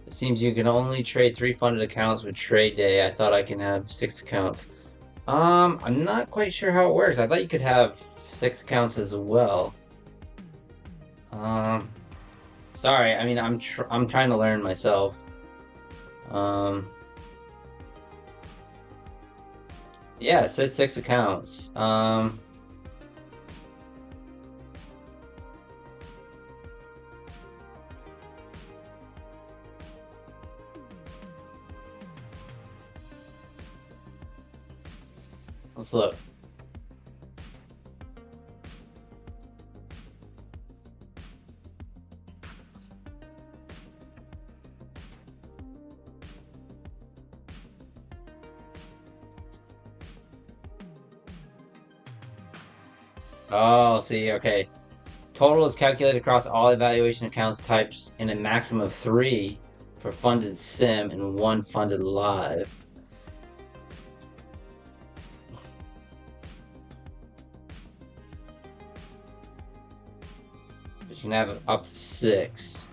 It seems you can only trade 3 funded accounts with trade day. I thought I can have 6 accounts. I'm not quite sure how it works. I thought you could have 6 accounts as well. Um, sorry. I mean, I'm trying to learn myself. Um, yeah, it says 6 accounts. Let's look. Oh, see, okay. Total is calculated across all evaluation accounts types in a maximum of 3 for funded sim and 1 funded live. But you can have up to 6.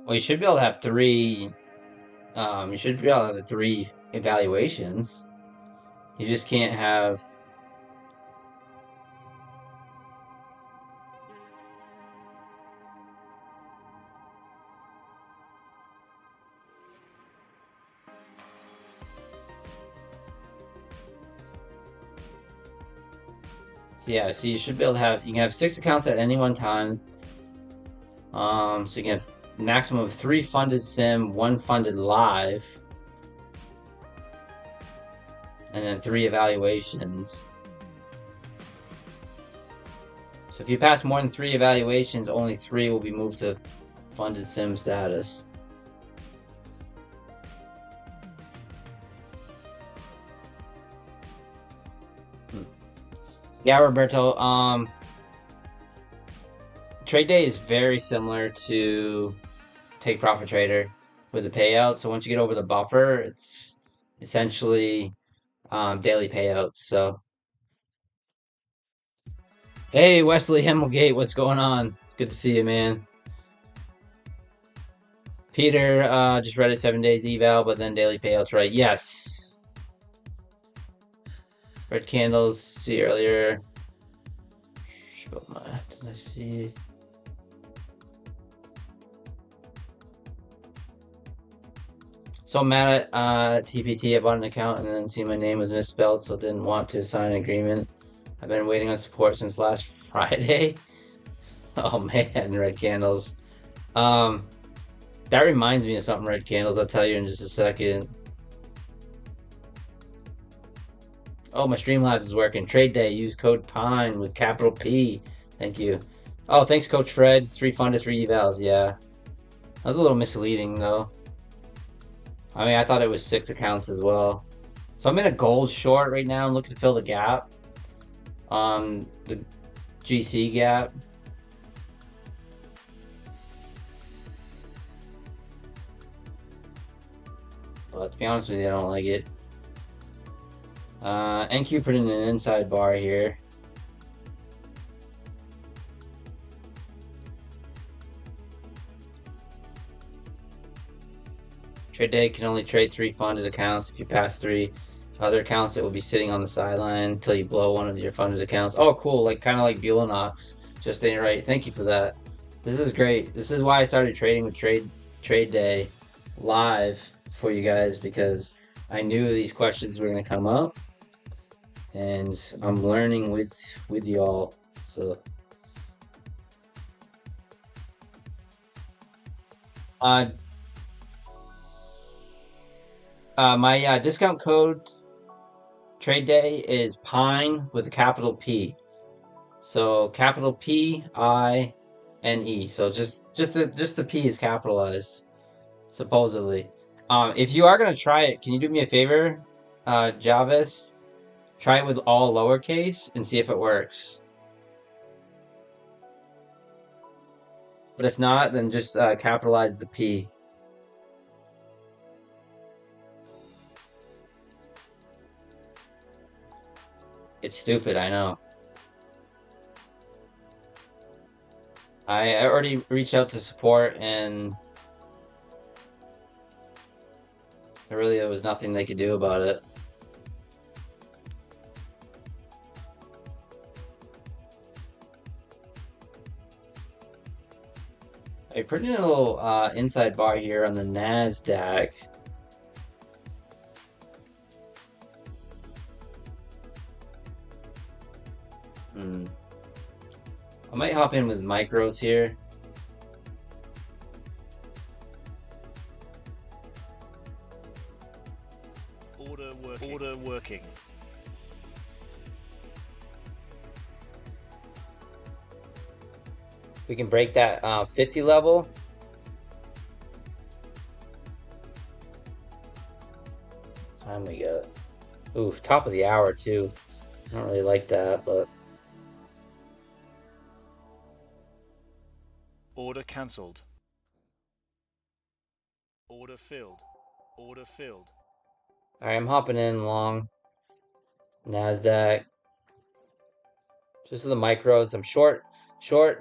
Well, you should be able to have 3. You should be able to have the 3 evaluations. You just can't have. So yeah, so you should be able to have. You can have 6 accounts at any one time. So you can have maximum of 3 funded sim, 1 funded live, and then 3 evaluations. So if you pass more than 3 evaluations, only 3 will be moved to funded sim status. Yeah, Roberto. Trade day is very similar to Take Profit Trader with the payout. So once you get over the buffer, it's essentially daily payouts. So hey, Wesley Hemmelgate, what's going on? Good to see you, man. Peter just read it 7 days eval, but then daily payouts, right? Yes. Red candles. See earlier. Did I see? So I'm mad at TPT. I bought an account and then see my name was misspelled, so didn't want to sign an agreement. I've been waiting on support since last Friday. Oh man, red candles. That reminds me of something, red candles. I'll tell you in just a second. Oh, my Streamlabs is working. Trade day. Use code PINE with capital P. Thank you. Oh, thanks, Coach Fred. 3 fund to 3 evals. Yeah. That was a little misleading, though. I mean, I thought it was 6 accounts as well. So I'm in a gold short right now. I'm looking to fill the gap on the GC gap. But to be honest with you, I don't like it. NQ put in an inside bar here. Trade day can only trade 3 funded accounts. If you pass 3 other accounts, it will be sitting on the sideline until you blow one of your funded accounts. Oh, cool! Like kind of like Buellanox. Just ain't right. Thank you for that. This is great. This is why I started trading with Trade Day live for you guys, because I knew these questions were gonna come up, and I'm learning with y'all. So, uh, my discount code Trade Day is Pine with a capital P. So capital PINE. So just the P is capitalized, supposedly. If you are gonna try it, can you do me a favor, Javis? Try it with all lowercase and see if it works. But if not, then just capitalize the P. It's stupid, I know. I already reached out to support, and there was nothing they could do about it. I put in a little inside bar here on the NASDAQ. I might hop in with micros here. Order working. We can break that 50 level. Time we got. Ooh, top of the hour too. I don't really like that, but Order cancelled. Order filled. Order filled. all right, I'm hopping in long NASDAQ. Just for the micros. I'm short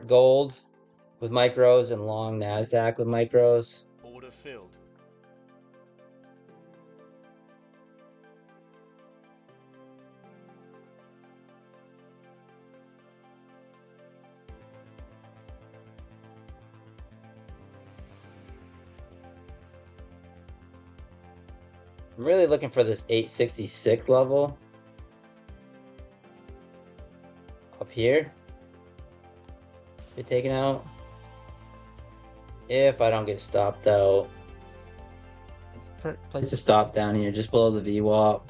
gold with micros and long NASDAQ with micros. Order filled. I'm really looking for this 866 level up here. Be taken out. If I don't get stopped out. Place to stop down here, just below the VWAP.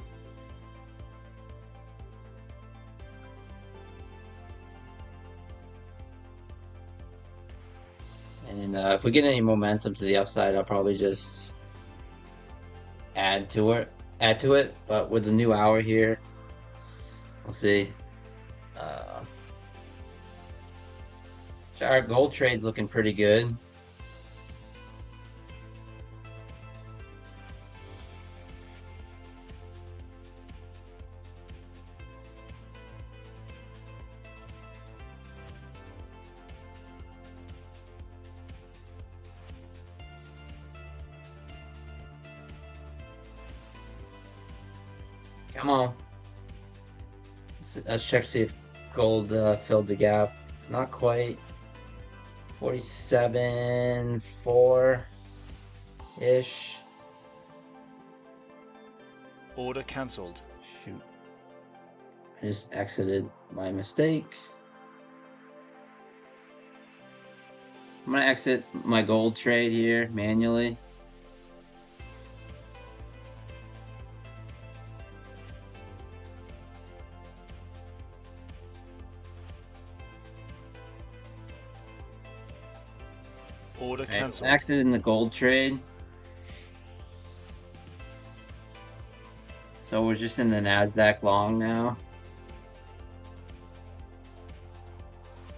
And if we get any momentum to the upside, I'll probably just add to it. But with the new hour here, we'll see. Our gold trade's looking pretty good. Come on. Let's check to see if gold filled the gap. Not quite. 47.4-ish. Order cancelled. Shoot. I just exited my mistake. I'm gonna exit my gold trade here manually. Order All right, cancelled. exit in the gold trade. So we're just in the Nasdaq long now,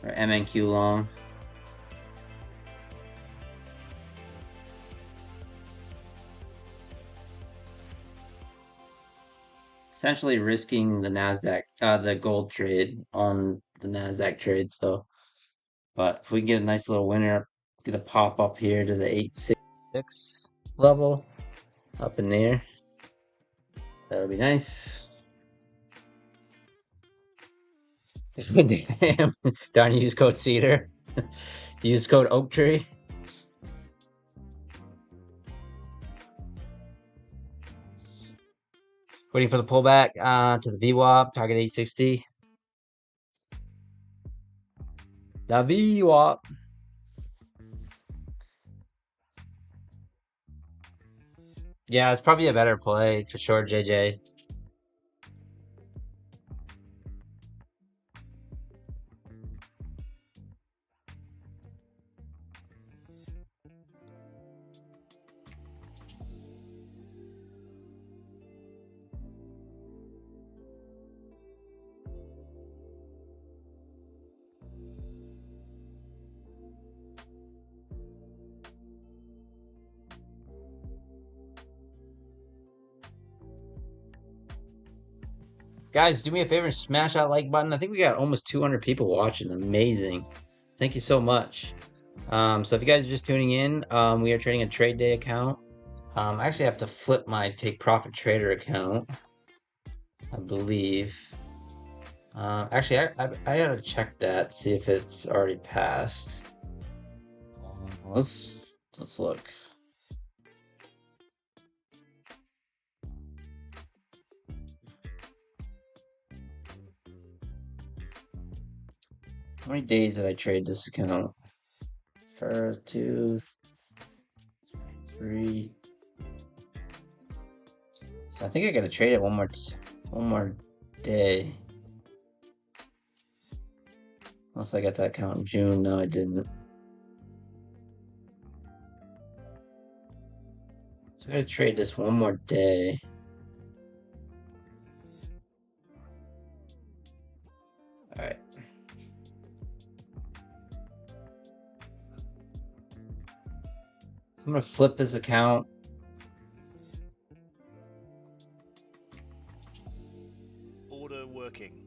or MNQ long. Essentially risking the Nasdaq, the gold trade on the Nasdaq trade. So, but if we get a nice little winner, get a pop up here to the 866 level, up in there, that'll be nice. Damn, darn, use code Cedar, use code Oak Tree. Waiting for the pullback to the VWAP, target 860. The VWAP. Yeah, it's probably a better play for sure, JJ. Guys, do me a favor and smash that like button. I think we got almost 200 people watching. Amazing. Thank you so much. So if you guys are just tuning in, we are trading a trade day account. I actually have to flip my take profit trader account, I believe. Actually, I gotta check that, see if it's already passed. Let's look. How many days did I trade this account? For 2, 3. So I think I gotta trade it one more day. Unless I got that account in June. No, I didn't. So I gotta trade this one more day. All right. I'm gonna flip this account. Order working.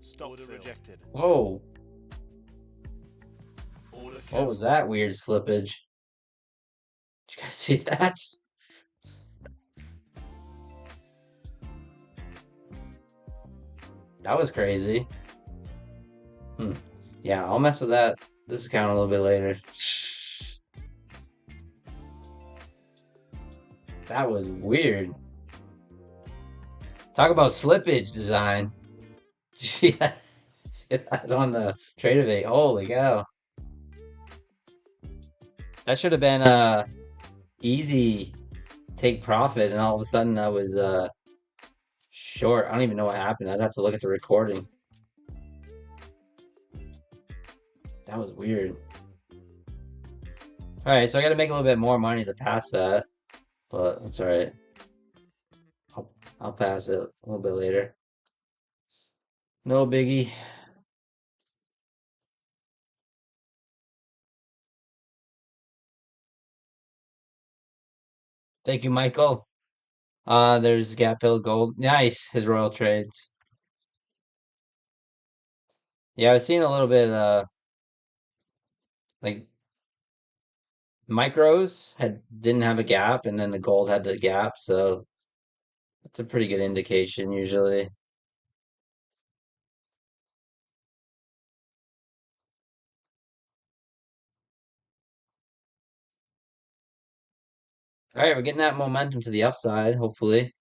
Stop order fill. Rejected. Whoa. Order What was cancelled. that weird slippage? Did you guys see that? That was crazy. Yeah, I'll mess with this account a little bit later. That was weird. Talk about slippage design. Did you see that? See that on the trade of 8? Holy cow. That should have been easy take profit, and all of a sudden I was short. I don't even know what happened. I'd have to look at the recording. That was weird. All right, so I got to make a little bit more money to pass that, but that's all right. I'll pass it a little bit later. No biggie. Thank you, Michael. There's gap fill gold. Nice, his royal trades. Yeah, I was seeing a little bit like micros didn't have a gap, and then the gold had the gap, so it's a pretty good indication usually. All right, we're getting that momentum to the upside, hopefully.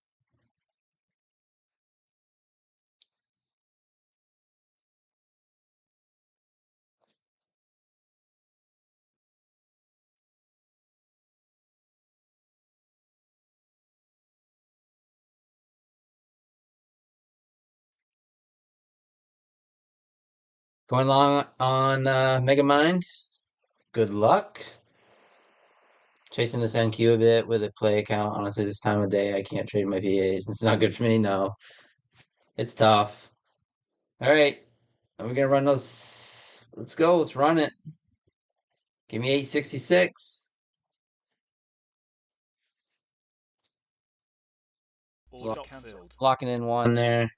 Going long on Megamind. Good luck. Chasing this NQ a bit with a play account. Honestly, this time of day, I can't trade my PAs. It's not good for me. No, it's tough. All right, we're gonna run those. Let's go. Let's run it. Give me 866. Order cancelled. Locking in one there.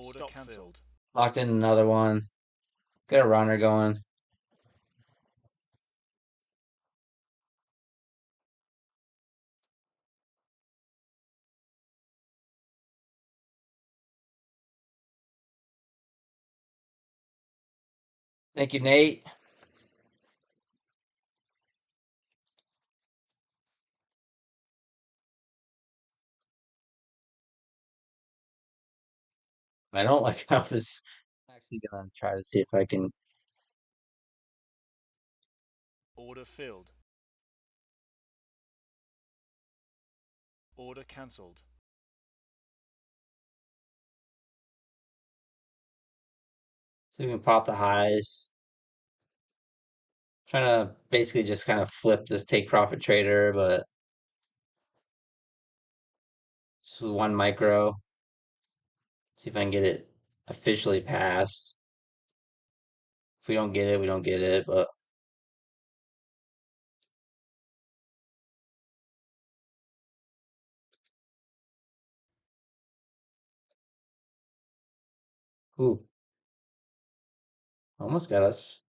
Order cancelled. Locked in another one. Got a runner going. Thank you, Nate. I don't like how this. I'm actually gonna try to see if I can. Order filled. Order cancelled. See if we can pop the highs. Trying to basically just kind of flip this take profit trader, but just with one micro. See if I can get it officially passed. If we don't get it, we don't get it, but ooh, almost got us.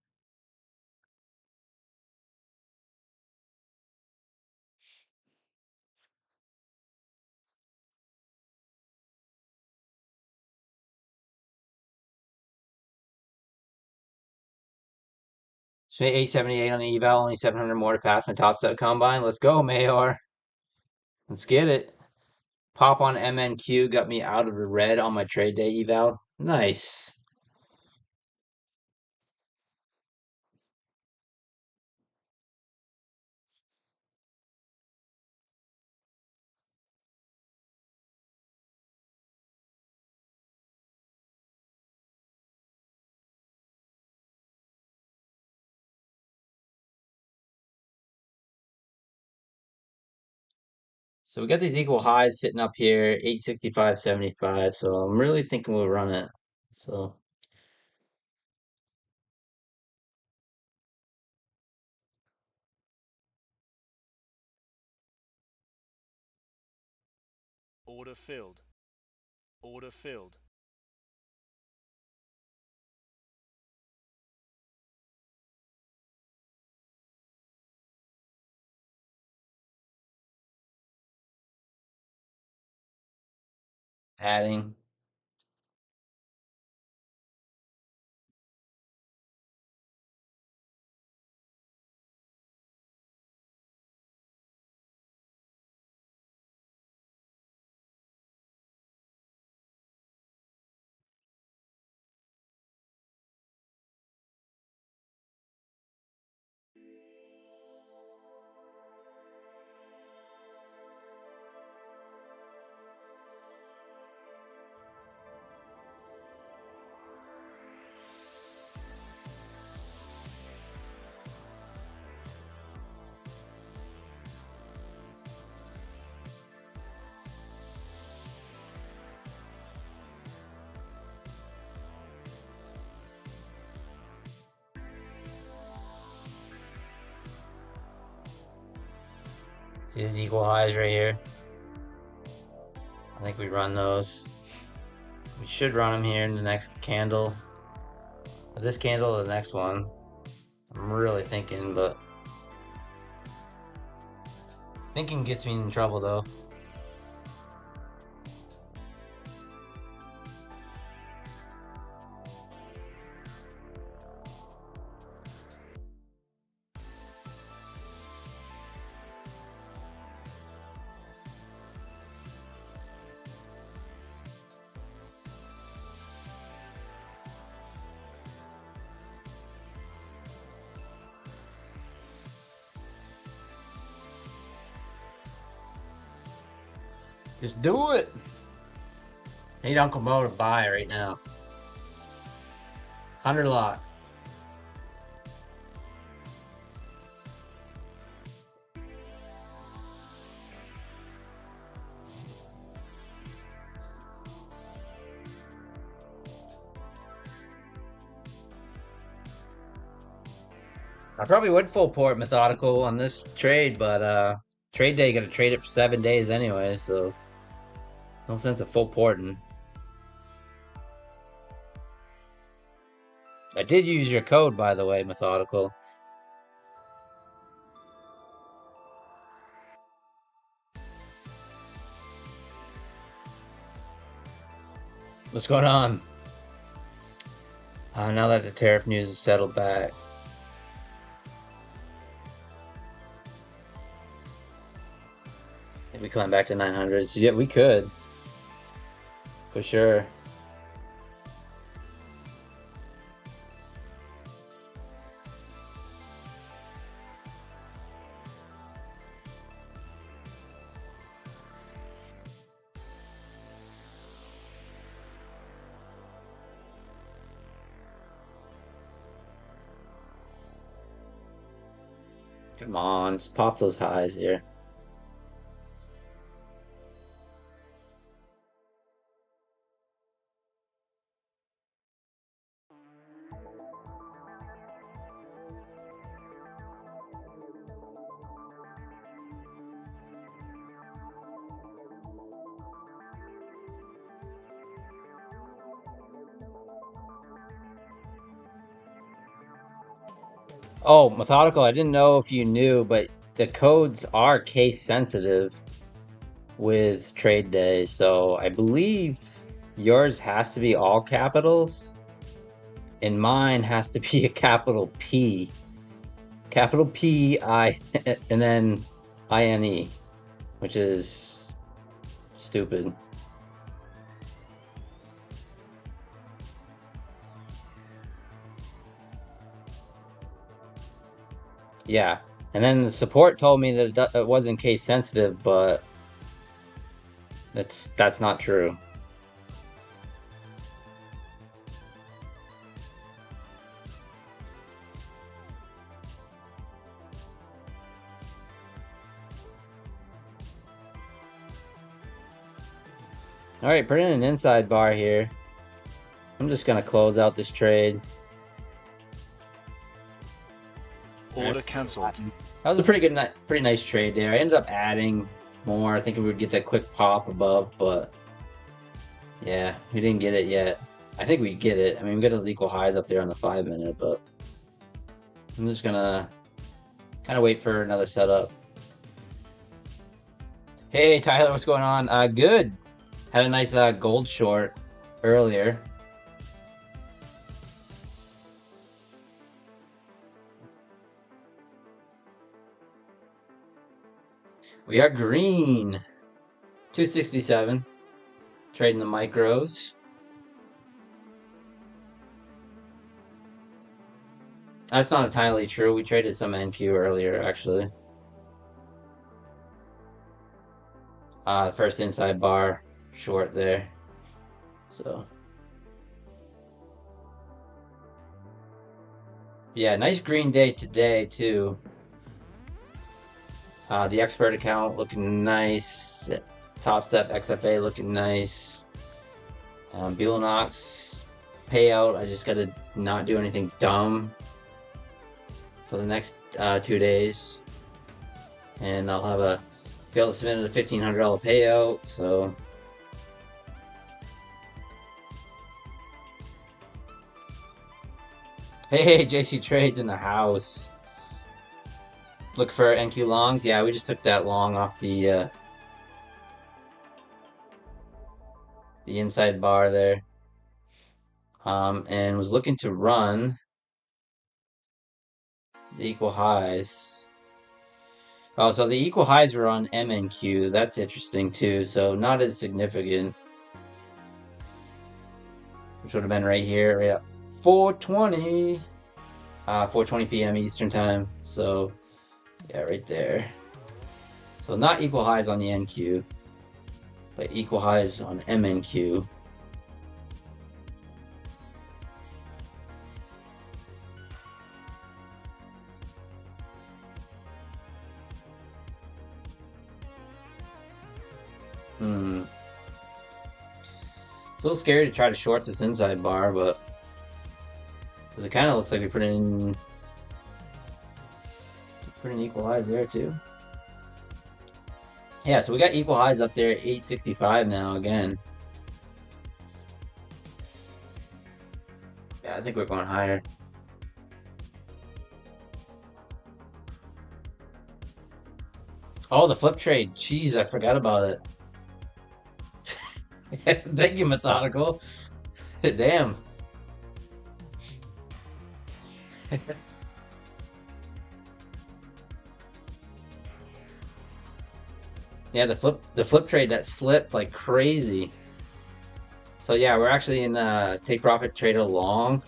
So 878 on the eval, only 700 more to pass my top step combine. Let's go, Mayor. Let's get it. Pop on MNQ got me out of the red on my trade day eval. Nice. So we got these equal highs sitting up here, 865.75. So I'm really thinking we'll run it. So Order filled. Order filled. adding. See these equal highs right here? I think we run those. We should run them here in the next candle. This candle or the next one. I'm really thinking, but thinking gets me in trouble though. Just do it. I need Uncle Mo to buy right now. 100 lot. I probably would full port methodical on this trade, but trade day gonna trade it for 7 days anyway, so no sense of full porting. I did use your code, by the way, methodical. What's going on? Now that the tariff news is settled back. If we climb back to 900s, yeah, we could. For sure. Come on, just pop those highs here. Oh, methodical, I didn't know if you knew, but the codes are case sensitive with trade day, so I believe yours has to be all capitals, and mine has to be a capital P. Capital P I and then INE, which is stupid. Yeah, and then the support told me that it wasn't case sensitive, but that's not true. All right, put in an inside bar here. I'm just gonna close out this trade. Order cancelled. That was a pretty nice trade there. I ended up adding more. I think we would get that quick pop above, but yeah, we didn't get it yet. I think we get it. I mean, we got those equal highs up there on the 5-minute, but I'm just gonna kind of wait for another setup. Hey, Tyler, what's going on? Good. Had a nice gold short earlier. We are green. 267. Trading the micros. That's not entirely true. We traded some NQ earlier, actually. First inside bar short there. So. Yeah, nice green day today, too. The expert account looking nice. Top Step XFA looking nice. Belanox payout. I just gotta not do anything dumb for the next 2 days, and I'll be able to submit a $1,500 payout. So hey, JC Trades in the house. Look for NQ longs. Yeah, we just took that long off the inside bar there. And was looking to run the equal highs. Oh, so the equal highs were on MNQ. That's interesting too. So not as significant. Which would have been right here, right at 4:20. 4:20 p.m. Eastern time. So yeah, right there. So not equal highs on the NQ. but equal highs on MNQ. Hmm. It's a little scary to try to short this inside bar, but because it kind of looks like we put in equal highs there too. Yeah, so we got equal highs up there, 865 now again. Yeah, I think we're going higher. Oh, the flip trade. Jeez, I forgot about it. Thank you, Methodical. Damn. Yeah, the flip trade that slipped like crazy. So yeah, we're actually in take profit trader long.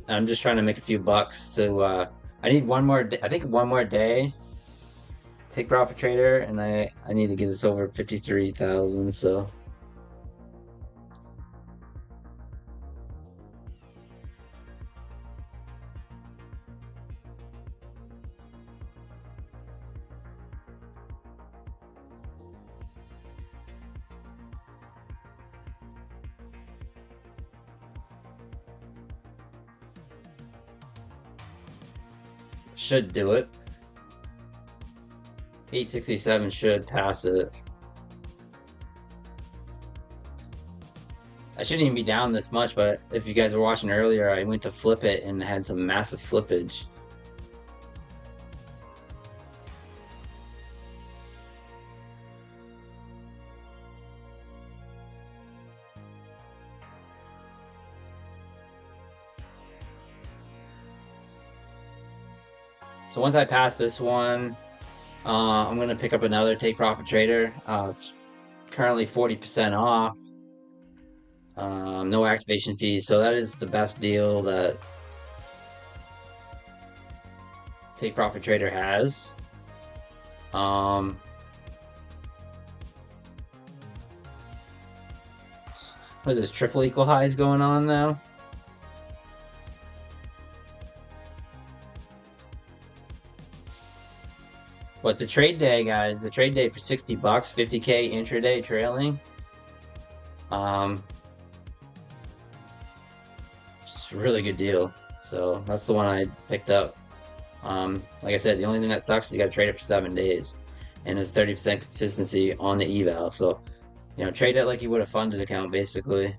I'm just trying to make a few bucks to I need one more I think one more day take profit trader, and I need to get this over 53,000, so should do it. 867 should pass it. I shouldn't even be down this much, but if you guys were watching earlier, I went to flip it and had some massive slippage. So once I pass this one, I'm gonna pick up another take profit trader. Currently 40% off. No activation fees, so that is the best deal that Take Profit Trader has. What is this, triple equal highs going on now? But the trade day, guys, the trade day for 60 bucks, 50K intraday trailing. It's a really good deal. So that's the one I picked up. Like I said, the only thing that sucks is you got to trade it for 7 days, and it's 30% consistency on the eval. So, you know, trade it like you would a funded account, basically.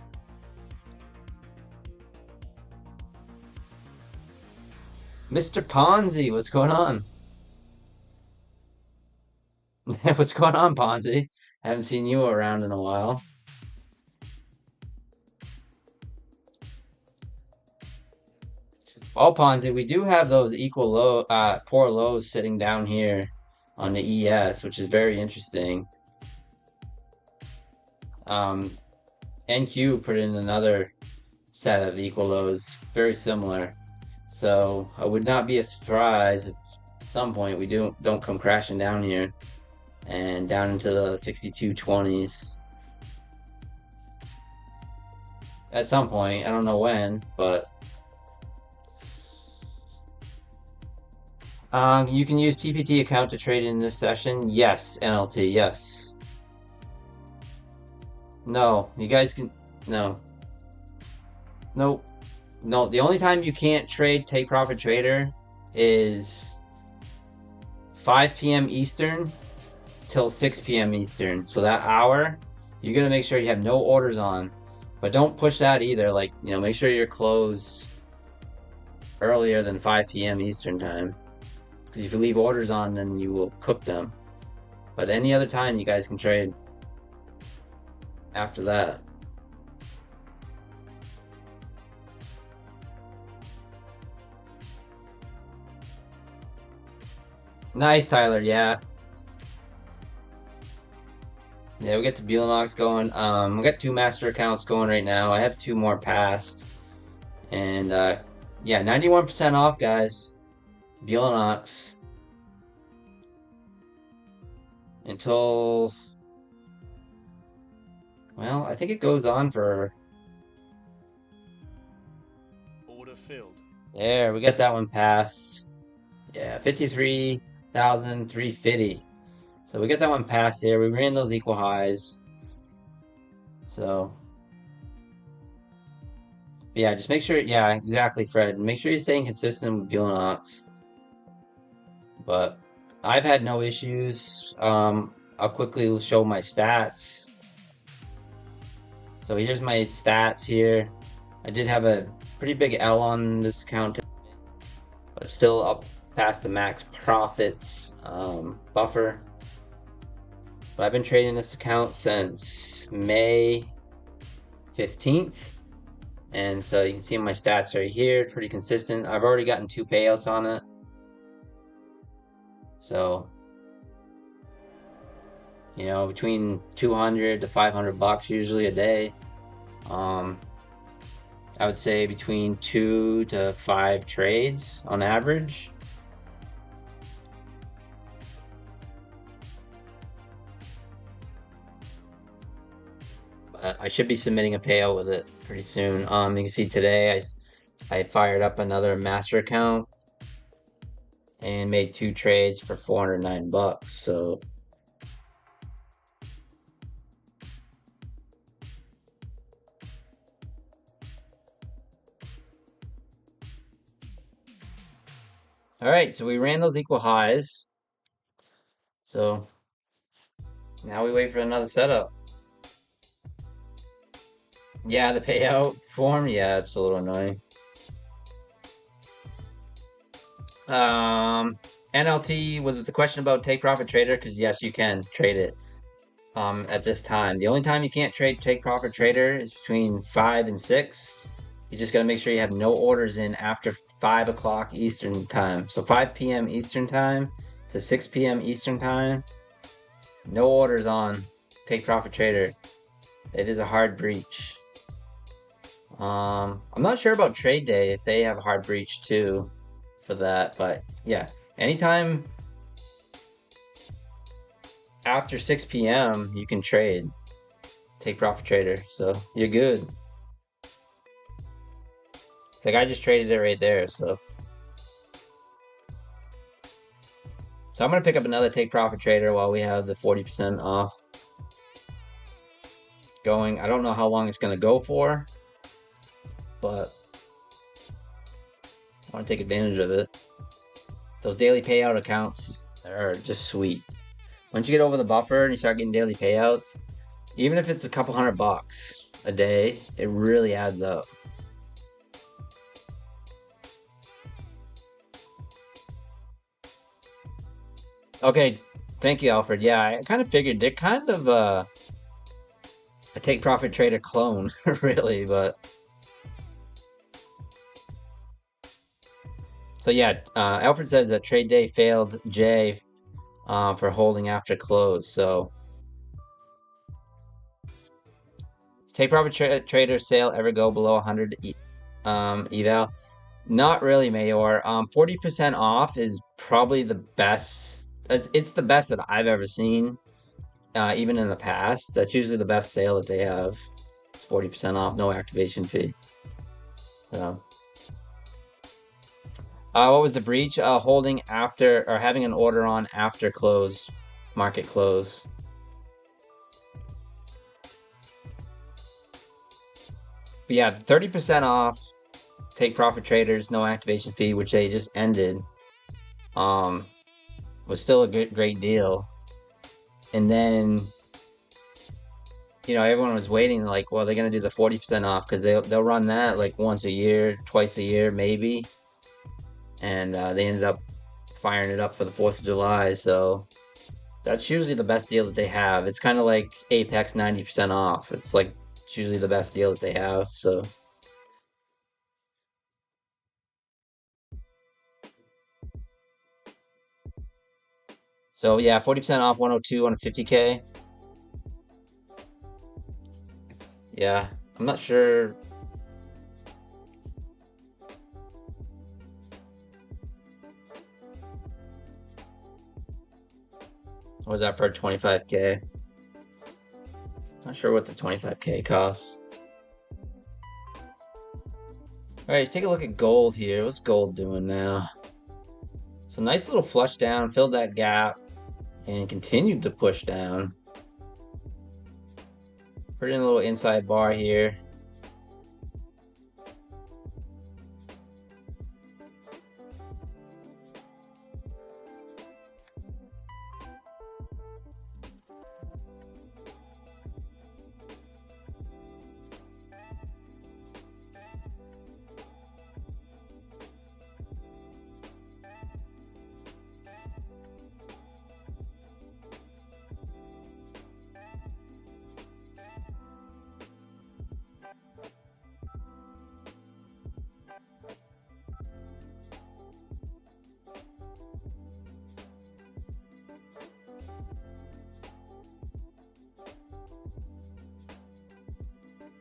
Mr. Ponzi, what's going on? What's going on, Ponzi? Haven't seen you around in a while. All Ponzi, we do have those equal low, poor lows sitting down here on the ES, which is very interesting. NQ put in another set of equal lows, very similar. So I would not be a surprise if at some point we don't come crashing down here and down into the 6220s. At some point, I don't know when, but you can use TPT account to trade in this session. Yes, NLT, yes. No, you guys can, no. Nope. No, the only time you can't trade Take Profit Trader is 5 p.m. Eastern till 6 p.m. Eastern. So that hour, you're gonna make sure you have no orders on. But don't push that either. Like, you know, make sure you're closed earlier than 5 p.m. Eastern time. Because if you leave orders on, then you will cook them. But any other time, you guys can trade after that. Nice, Tyler. Yeah. Yeah, we get the Beelanox going. We got 2 master accounts going right now. I have 2 more passed. And Yeah, 91% off, guys. Buellanox until, well, I think it goes on for, Order filled. there, we got that one passed. Yeah, 53,350. So we got that one passed here. We ran those equal highs. So yeah, just make sure, yeah, exactly, Fred. Make sure you're staying consistent with Buellanox. But I've had no issues. I'll quickly show my stats. So here's my stats here. I did have a pretty big L on this account, but still up past the max profits buffer. But I've been trading this account since May 15th. And so you can see my stats right here, pretty consistent. I've already gotten 2 payouts on it. So, you know, between 200 to 500 bucks usually a day. I would say between 2 to 5 trades on average. But I should be submitting a payout with it pretty soon. You can see today I fired up another master account and made 2 trades for 409 bucks. So all right, so we ran those equal highs. So now we wait for another setup. Yeah, the payout form, yeah, it's a little annoying. NLT, was it the question about take profit trader? Because yes, you can trade it at this time. The only time you can't trade take profit trader is between 5 and 6. You just got to make sure you have no orders in after 5 o'clock Eastern time. So 5 p.m. Eastern time to 6 p.m. Eastern time. No orders on take profit trader. It is a hard breach. I'm not sure about trade day if they have a hard breach too for that, but yeah, anytime after 6 p.m. you can trade take profit trader, so you're good. Like I just traded it right there, so I'm gonna pick up another take profit trader while we have the 40% off going. I don't know how long it's gonna go for, but I want to take advantage of it. Those daily payout accounts are just sweet. Once you get over the buffer and you start getting daily payouts, even if it's a couple $100 a day, it really adds up. Okay, thank you, Alfred. Yeah, I kind of figured they're kind of a take profit trader clone, really, but so yeah, Alfred says that trade day failed Jay for holding after close. So take profit trader sale ever go below 100 eval? Not really, Mayor. 40% off is probably the best. It's the best that I've ever seen, even in the past. That's usually the best sale that they have. It's 40% off, no activation fee. So, what was the breach? Holding after or having an order on after close, market close. But yeah, 30% off. Take profit traders, no activation fee, which they just ended. Um, was still a great deal. And then, you know, everyone was waiting like, well, they're gonna do the 40% off because they'll run that like once a year, twice a year, maybe. And they ended up firing it up for the 4th of July. So that's usually the best deal that they have. It's kind of like Apex 90% off. It's like it's usually the best deal that they have. So yeah, 40% off 102 on a 50K. Yeah, I'm not sure. What was that for 25K? Not sure what the 25K costs. Alright, let's take a look at gold here. What's gold doing now? So nice little flush down, filled that gap, and continued to push down. Put in a little inside bar here.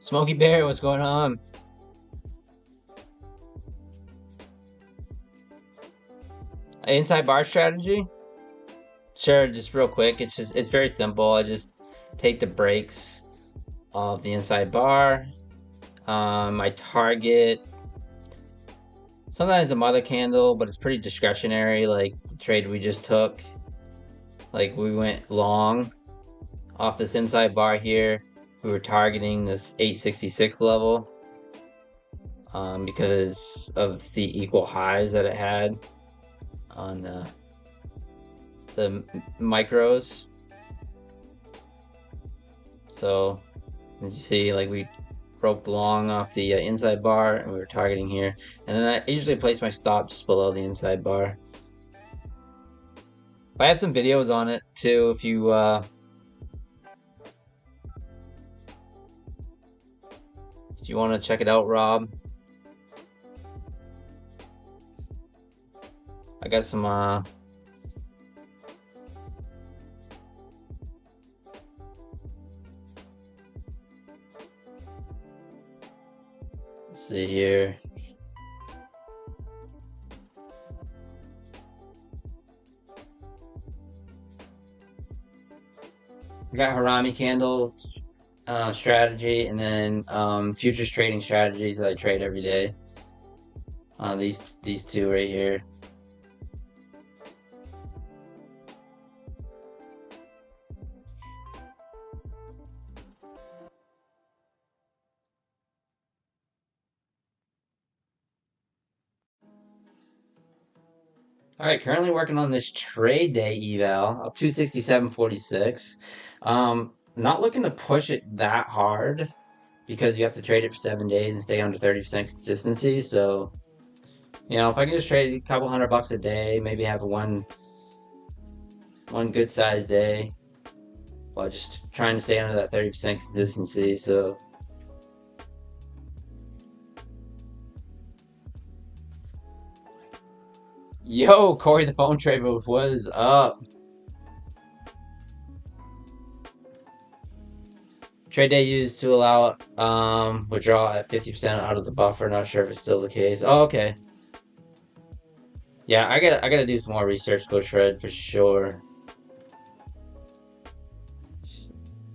Smokey Bear, what's going on? Inside bar strategy? Sure, just real quick. It's very simple. I just take the breaks of the inside bar. I target sometimes a mother candle, but it's pretty discretionary. Like the trade we just took, like we went long off this inside bar here. We were targeting this 866 level because of the equal highs that it had on the micros. So as you see, like we broke long off the inside bar and we were targeting here, and then I usually place my stop just below the inside bar. I have some videos on it too if you want to check it out, Rob. I got some let's see here. I got Harami candle strategy, and then futures trading strategies that I trade every day. These two right here. All right, currently working on this trade day eval up 267.46. Not looking to push it that hard because you have to trade it for 7 days and stay under 30% consistency. So, you know, if I can just trade a couple $100 a day, maybe have one good sized day while just trying to stay under that 30% consistency. So, yo, Corey the phone trade booth, what is up? Trade day used to allow withdrawal at 50% out of the buffer. Not sure if it's still the case. Oh, okay. Yeah, I gotta do some more research, Coach Fred, for sure.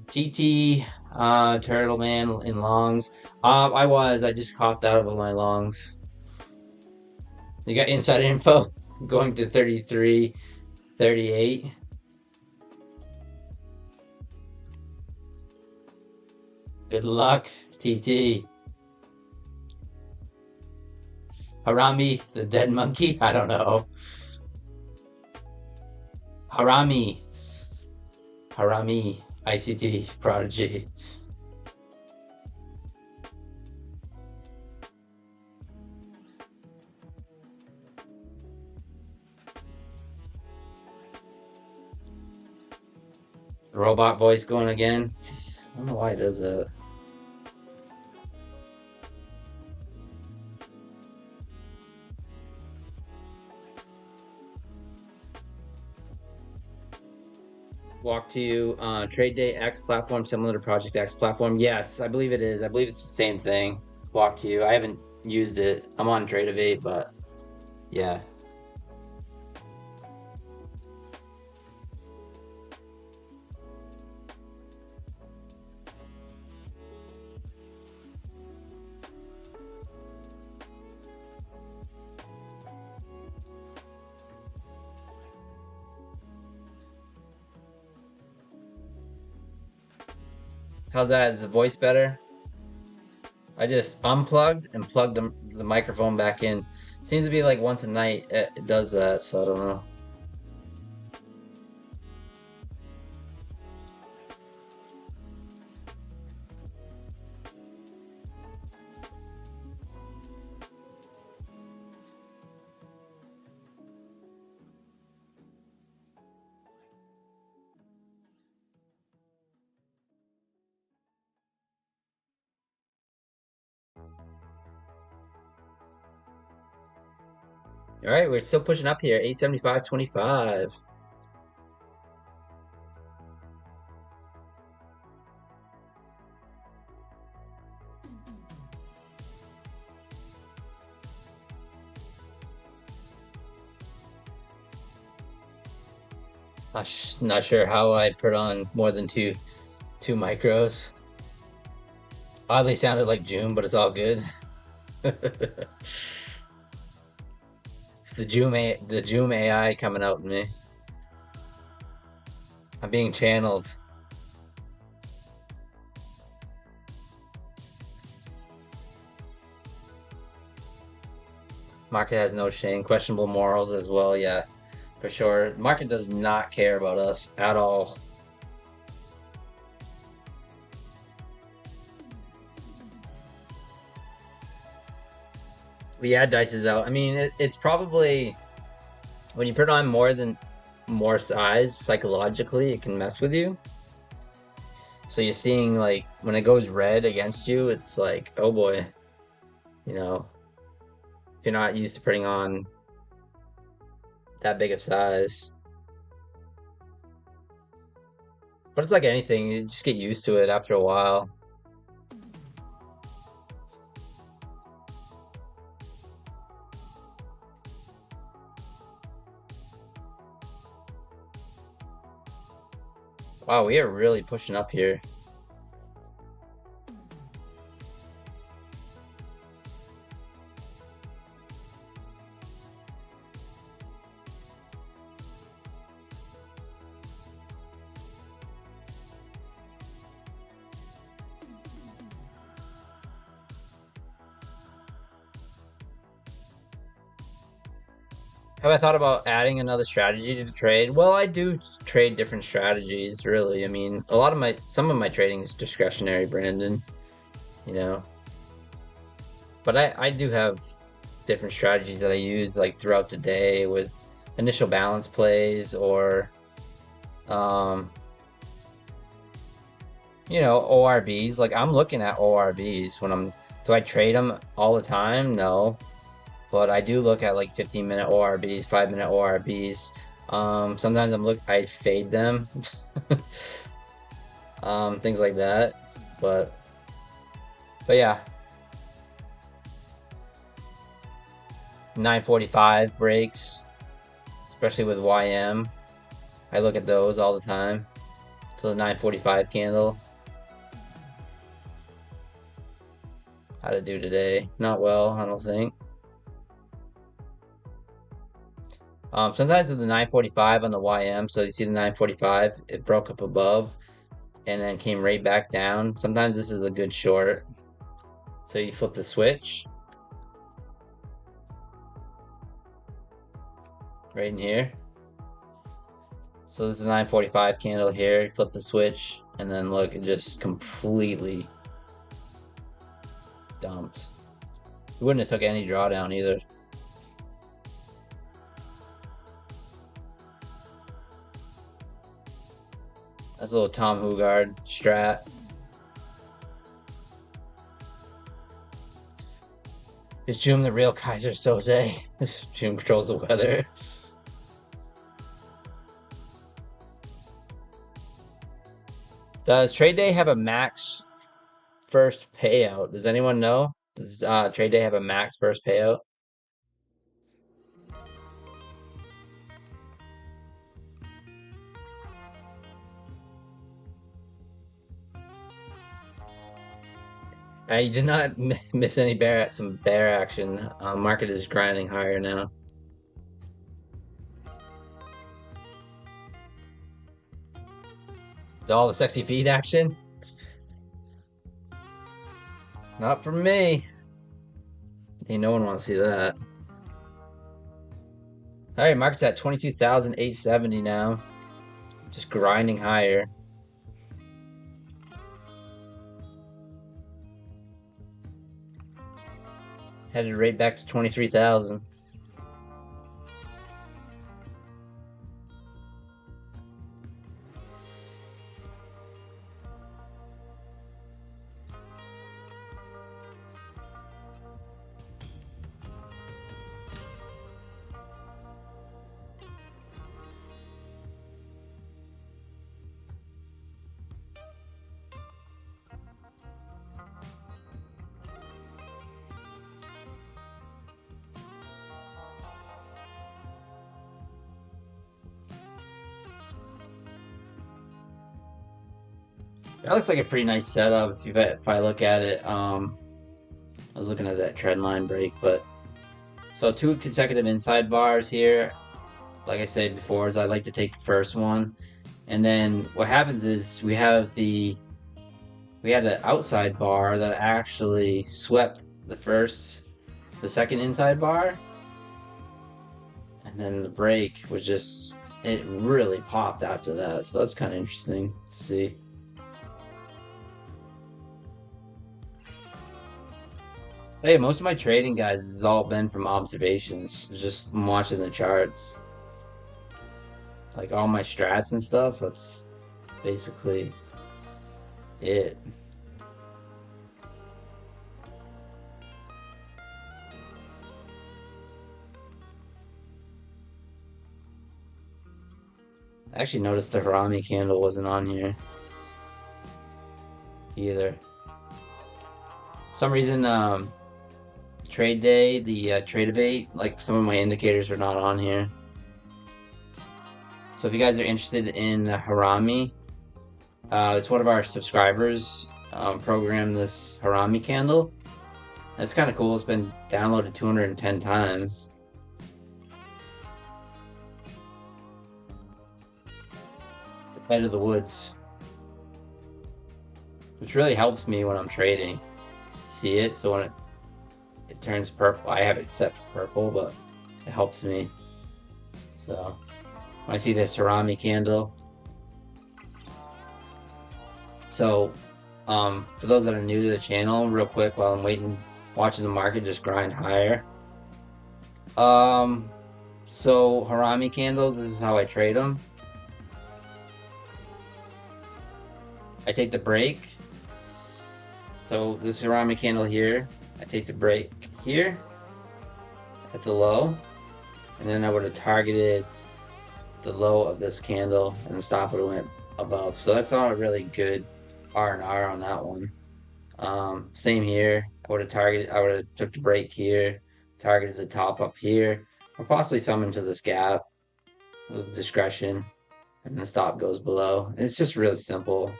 TT, Turtle Man in longs. I just coughed out of my longs. You got inside info going to 33.38. Good luck, TT. Harami, the dead monkey? I don't know. Harami. Harami, ICT prodigy. Robot voice going again. Jeez, I don't know why it does that. Walk to Trade Day X platform, similar to Project X platform. Yes, I believe it is. I believe it's the same thing. Walk to you. I haven't used it. I'm on Trade-Evate, but yeah. How's that? Is the voice better? I just unplugged and plugged the microphone back in. Seems to be like once a night it does that, so I don't know. All right, we're still pushing up here. 875.25. Not sure how I put on more than two micros. Oddly sounded like June, but it's all good. It's the Joom AI coming out in me. I'm being channeled. Market has no shame. Questionable morals as well, yeah, for sure. Market does not care about us at all. But yeah, dice is out. I mean, it's probably when you put on more size psychologically, it can mess with you. So you're seeing like when it goes red against you, it's like, oh boy, you know, if you're not used to putting on that big of size. But it's like anything, you just get used to it after a while. Wow, we are really pushing up here. Have I thought about adding another strategy to the trade? Well, I do trade different strategies, really. I mean, some of my trading is discretionary, Brandon, you know. But I do have different strategies that I use like throughout the day with initial balance plays or um ORBs. Like I'm looking at ORBs when I'm do I trade them all the time? No. But I do look at like 15-minute ORBs, 5-minute ORBs. Sometimes I fade them, things like that. But yeah, 9:45 breaks, especially with YM. I look at those all the time. So the 9:45 candle. How to do today? Not well, I don't think. Sometimes with the 9:45 on the YM, so you see the 9:45, it broke up above and then came right back down. Sometimes this is a good short. So you flip the switch right in here. So this is a 9:45 candle here. You flip the switch and then look, it just completely dumped. You wouldn't have took any drawdown either. That's a little Tom Hugard strat. Is Joom the real Kaiser Soze? Joom controls the weather. Does trade day have a max first payout? Does anyone know? Does trade day have a max first payout? I did not miss any some bear action. Market is grinding higher now. All the sexy feed action. Not from me. Ain't no one wants to see that. All right, market's at 22,870 now. Just grinding higher. Headed right back to 23,000. That looks like a pretty nice setup if I look at it. I was looking at that trend line break, but so two consecutive inside bars here. Like I said before, is I like to take the first one, and then what happens is we had an outside bar that actually swept the second inside bar, and then the break was just it really popped after that. So that's kind of interesting to see. Hey, most of my trading, guys, has all been from observations, just from watching the charts. Like all my strats and stuff, that's basically it. I actually noticed the Harami candle wasn't on here either. For some reason, trade day, the trade debate, like some of my indicators are not on here. So if you guys are interested in Harami, it's one of our subscribers programmed this Harami candle. That's kind of cool. It's been downloaded 210 times. The head of the woods, which really helps me when I'm trading. See it, so when it turns purple, I have it set for purple, but it helps me. So when I see this Harami candle, so for those that are new to the channel, real quick while I'm watching the market just grind higher. So Harami candles, this is how I trade them. I take the break. So this Harami candle here, I take the break here at the low, and then I would have targeted the low of this candle and the stop would have went above. So that's not a really good R&R on that one. Same here. I would have took the break here, targeted the top up here, or possibly some into this gap with discretion, and the stop goes below. It's just real simple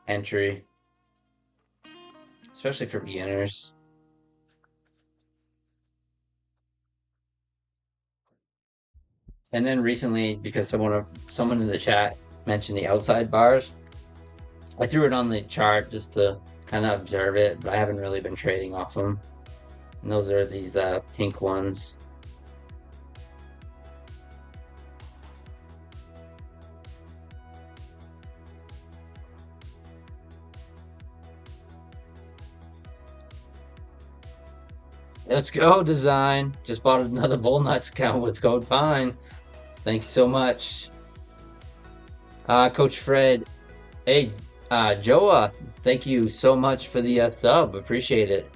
entry, especially for beginners. And then recently, because someone in the chat mentioned the outside bars, I threw it on the chart just to kind of observe it, but I haven't really been trading off them. And those are these pink ones. Let's go, Design. Just bought another Bull Nuts account with code PINE. Thank you so much. Coach Fred. Hey, Joa, thank you so much for the sub. Appreciate it.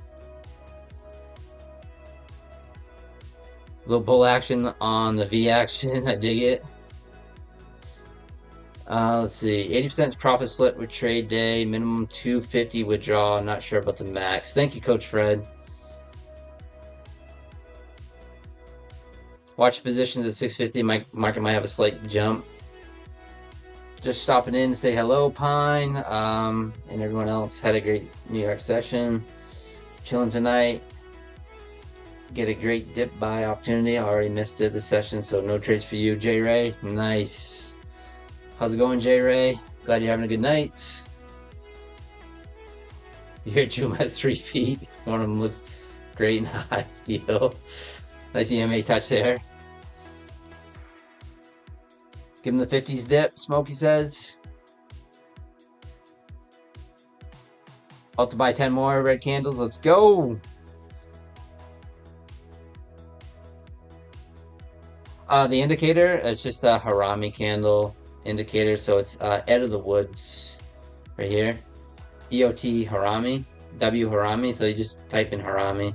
Little bull action on the V action. I dig it. Let's see. 80% profit split with trade day. Minimum 250 withdrawal. Not sure about the max. Thank you, Coach Fred. Watch positions at 650. Market might have a slight jump. Just stopping in to say hello, Pine, and everyone else. Had a great New York session. Chilling tonight. Get a great dip buy opportunity. I already missed it this session, so no trades for you, J Ray. Nice. How's it going, J Ray? Glad you're having a good night. Your two has 3 feet. One of them looks great in high heel. Nice EMA touch there. Give him the 50s dip, Smokey says. About to buy 10 more red candles. Let's go. The indicator, it's just a Harami candle indicator. So it's Ed of the Woods right here. EOT Harami, W Harami. So you just type in Harami.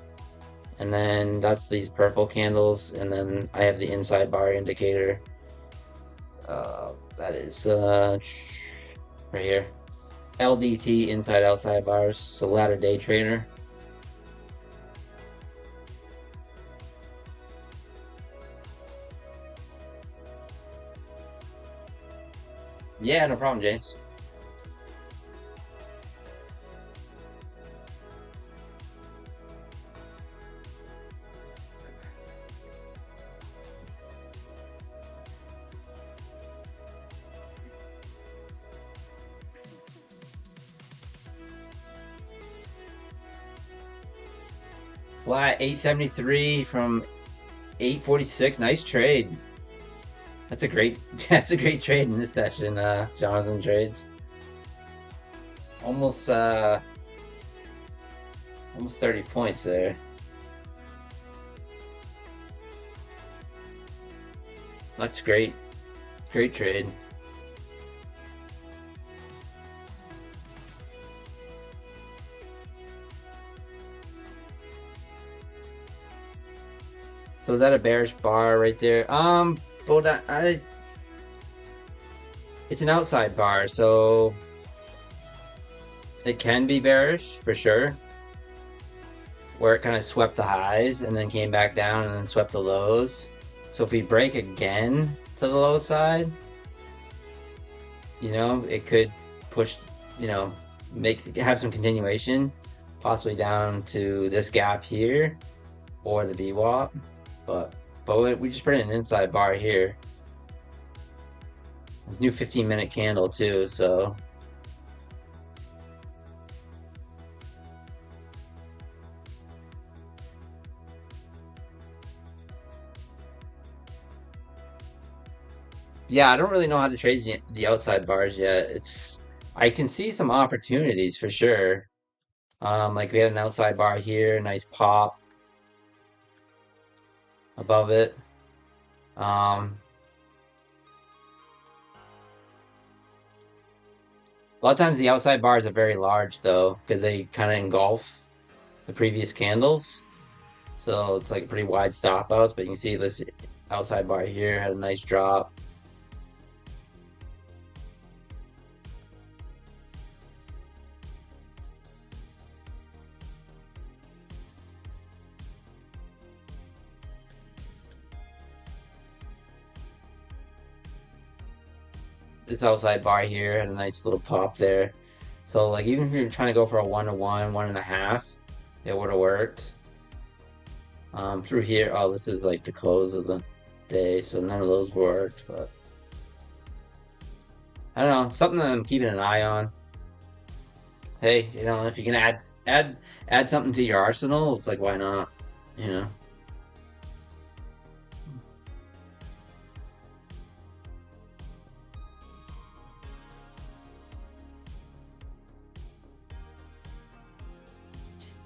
And then that's these purple candles. And then I have the inside bar indicator. That is right here. LDT inside outside bars. So ladder day trader. Yeah, no problem, James. Flat 873 from 846. Nice trade. That's a great trade in this session, Jonathan trades. Almost 30 points there. That's great. Great trade. So is that a bearish bar right there? But it's an outside bar, so it can be bearish for sure. Where it kind of swept the highs and then came back down and then swept the lows. So if we break again to the low side, it could push, have some continuation, possibly down to this gap here or the VWAP. But we just put in an inside bar here. This new 15-minute candle too, so yeah, I don't really know how to trade the outside bars yet. I can see some opportunities for sure. Like we had an outside bar here, nice pop above it. A lot of times the outside bars are very large though, because they kind of engulf the previous candles. So it's like pretty wide stop outs, but you can see this outside bar here had a nice drop. This outside bar here had a nice little pop there. So like even if you're trying to go for a 1-to-1, 1.5, it would have worked. Through here, oh, this is like the close of the day, so none of those worked, but I don't know, something that I'm keeping an eye on. Hey, if you can add something to your arsenal, it's like why not, you know?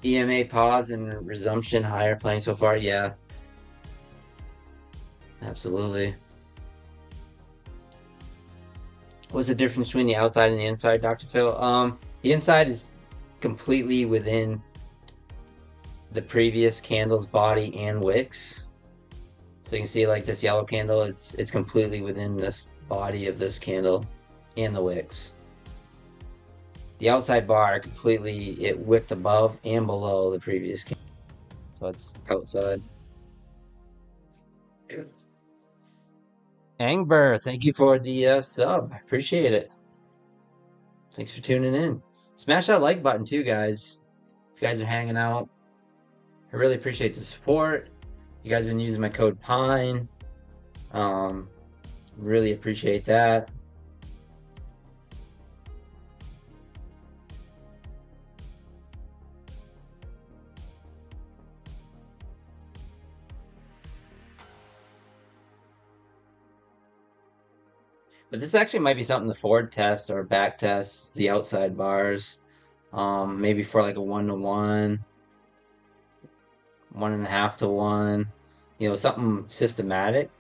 EMA pause and resumption higher playing so far, yeah. Absolutely. What's the difference between the outside and the inside, Dr. Phil? The inside is completely within the previous candle's body and wicks. So you can see like this yellow candle, it's completely within this body of this candle and the wicks. The outside bar completely, it wicked above and below the previous candle. So it's outside. Angber, thank you for the sub. Appreciate it. Thanks for tuning in. Smash that like button too, guys. If you guys are hanging out, I really appreciate the support. You guys have been using my code PINE. Really appreciate that. But this actually might be something the Ford test or back tests, the outside bars. Maybe for like a 1-to-1, 1.5-to-1, something systematic.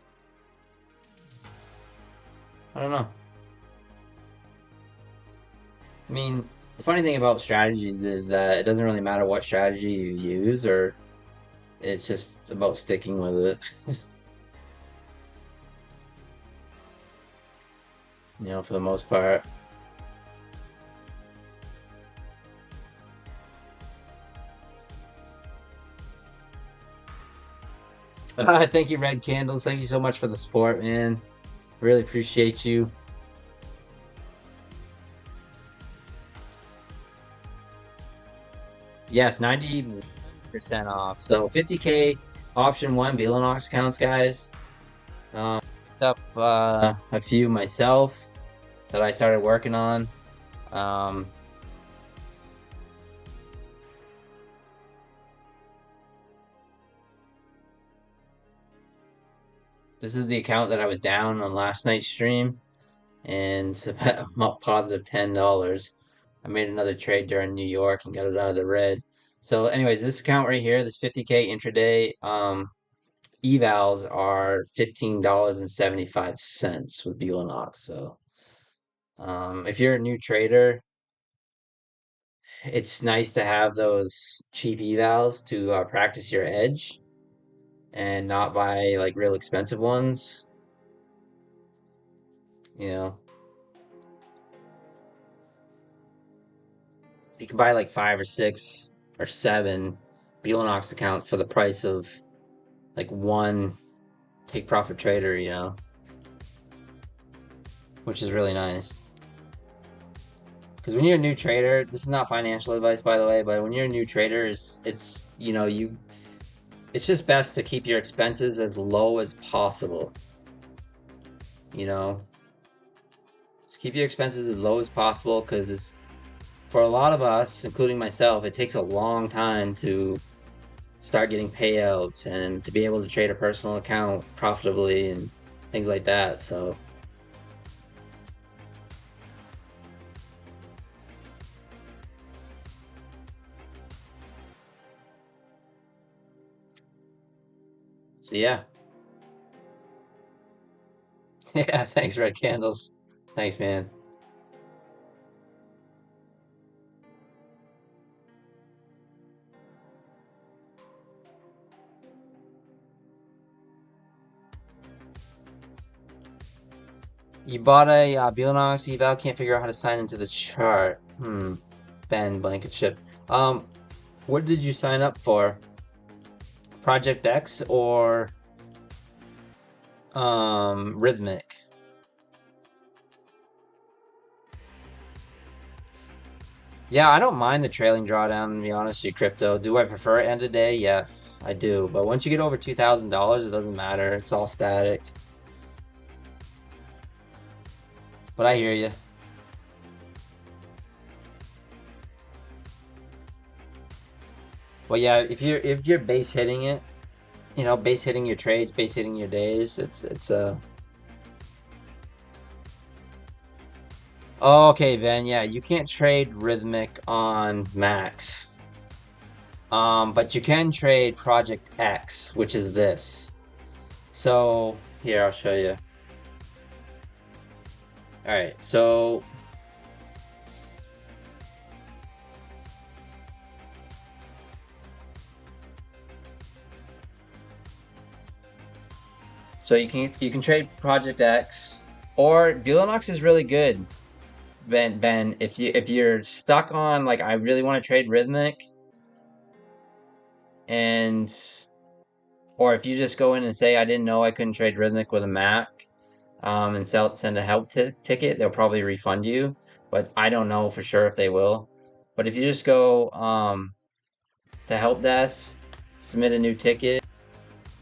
I don't know. I mean, the funny thing about strategies is that it doesn't really matter what strategy you use, or it's just about sticking with it, for the most part. Thank you, Red Candles. Thank you so much for the support, man. Really appreciate you. Yes, 90% off. So 50K option one Velanox accounts, guys. Picked up a few myself that I started working on. Um, this is the account that I was down on last night's stream, and I'm up positive $10. I made another trade during New York and got it out of the red. So, anyways, this account right here, this 50K intraday, evals are $15.75 with Belanox. So, if you're a new trader, it's nice to have those cheap evals to practice your edge and not buy like real expensive ones. You know, you can buy like 5 or 6 or 7 Belanox accounts for the price of like one take profit trader, which is really nice. Because when you're a new trader, this is not financial advice, by the way, but when you're a new trader, it's just best to keep your expenses as low as possible. You know, just keep your expenses as low as possible because it's for a lot of us, including myself, it takes a long time to start getting payouts and to be able to trade a personal account profitably and things like that. So yeah. Yeah, thanks, Red Candles. Thanks, man. You bought a Belanox eval, can't figure out how to sign into the chart. Ben Blankenship. What did you sign up for? Project X or Rhythmic? Yeah, I don't mind the trailing drawdown, to be honest with you, crypto. Do I prefer end of day? Yes, I do. But once you get over $2,000, it doesn't matter. It's all static. But I hear you. Well, yeah, if you're base hitting it, base hitting your trades, base hitting your days, it's. Oh, okay, Ben. Yeah, you can't trade Rhythmic on Max. But you can trade Project X, which is this. So here, I'll show you. All right, so you can trade Project X, or Belanox is really good. Ben, if you're stuck on like I really want to trade Rhythmic, and or if you just go in and say I didn't know I couldn't trade Rhythmic with a Mac, and send a help ticket, they'll probably refund you. But I don't know for sure if they will. But if you just go to help desk, submit a new ticket,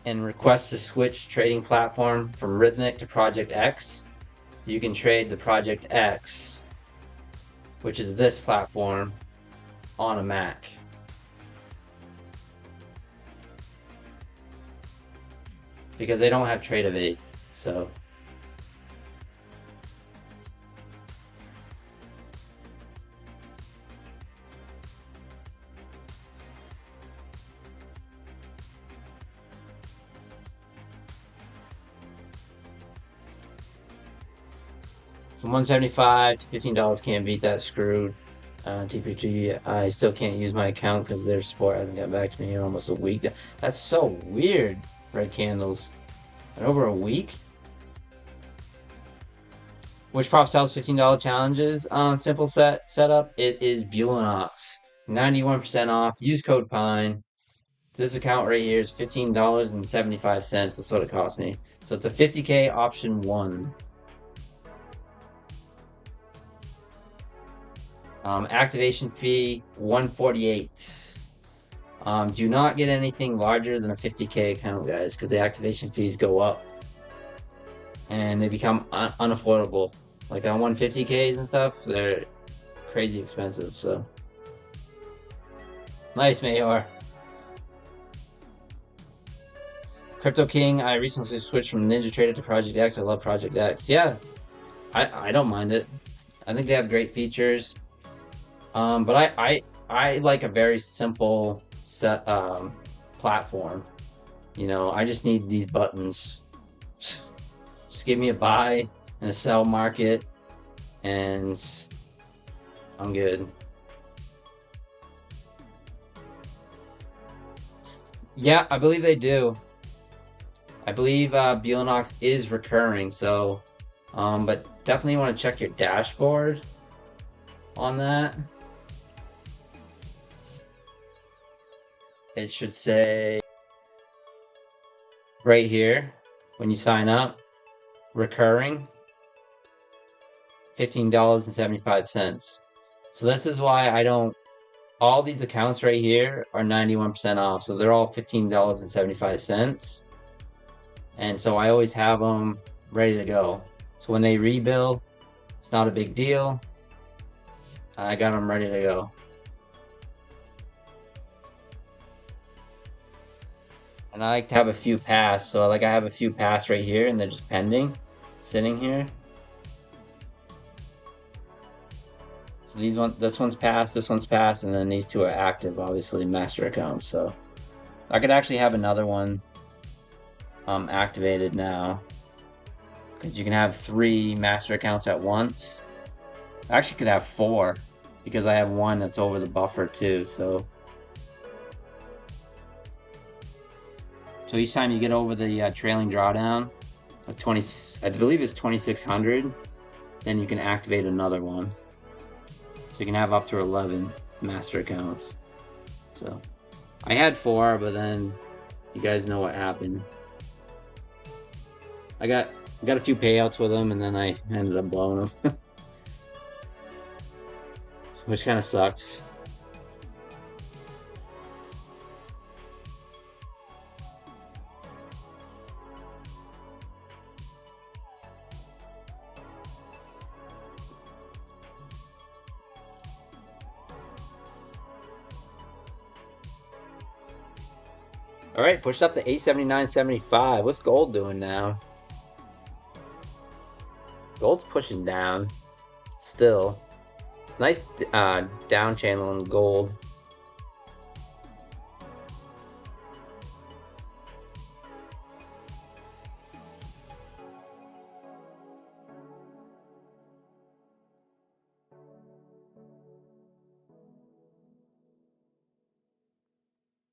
and request to switch trading platform from Rhythmic to Project X, you can trade the Project X, which is this platform, on a Mac. Because they don't have Trade of 8. So From 175 to $15, can't beat that. Screwed. TPG, I still can't use my account because their support hasn't got back to me in almost a week. That's so weird. Red candles. In over a week? Which prop sells $15 challenges on simple setup? It is Bulenox. 91% off. Use code PINE. This account right here is $15.75. That's what it cost me. So it's a 50K option 1. Activation fee 148. Do not get anything larger than a 50K account, guys, because the activation fees go up and they become unaffordable. Like on 150Ks and stuff, they're crazy expensive. So nice, Mayor. Crypto King, I recently switched from Ninja Trader to Project X. I love Project X. Yeah, I don't mind it. I think they have great features. But I like a very simple set platform. You know, I just need these buttons. Just give me a buy and a sell market, and I'm good. Yeah, I believe they do. I believe Bulenox is recurring, so but definitely want to check your dashboard on that. It should say right here when you sign up, recurring, $15.75. So this is why I don't. All these accounts right here are 91% off, so they're all $15.75. And so I always have them ready to go. So when they rebill, it's not a big deal. I got them ready to go. And I like to have a few pass. So like I have a few pass right here and they're just pending, sitting here. So this one's passed, and then these two are active, obviously master accounts. So I could actually have another one activated now, because you can have 3 master accounts at once. I actually could have 4 because I have one that's over the buffer too. So each time you get over the trailing drawdown of 20, I believe it's 2600, then you can activate another one. So you can have up to 11 master accounts. So I had 4, but then you guys know what happened. I got a few payouts with them, and then I ended up blowing them, which kind of sucked. All right, pushed up to 879.75. What's gold doing now? Gold's pushing down still. It's nice down channel in gold.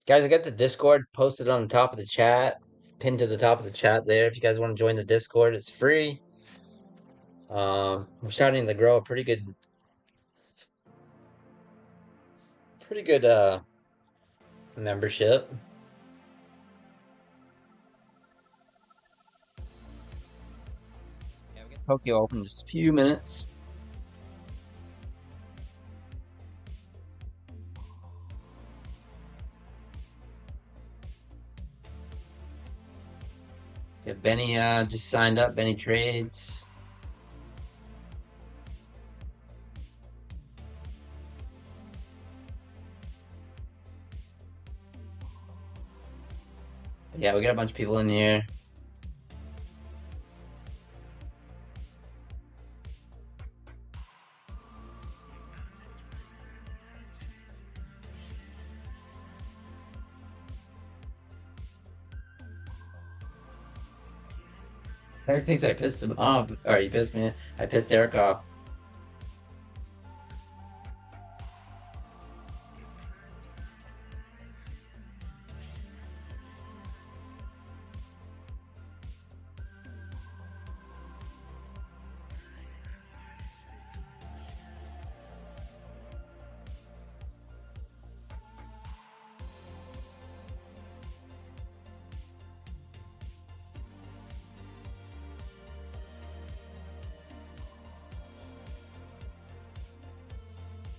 Guys, I got the Discord posted on the top of the chat, pinned to the top of the chat there. If you guys want to join the Discord, it's free. We're starting to grow a pretty good membership. Yeah, we got Tokyo open in just a few minutes. Yeah, Benny just signed up. Benny Trades. Yeah, we got a bunch of people in here. Eric thinks I pissed him off. Or he pissed me. I pissed Eric off.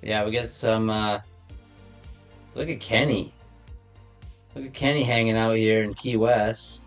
Yeah, we got some. Look at Kenny. Look at Kenny hanging out here in Key West.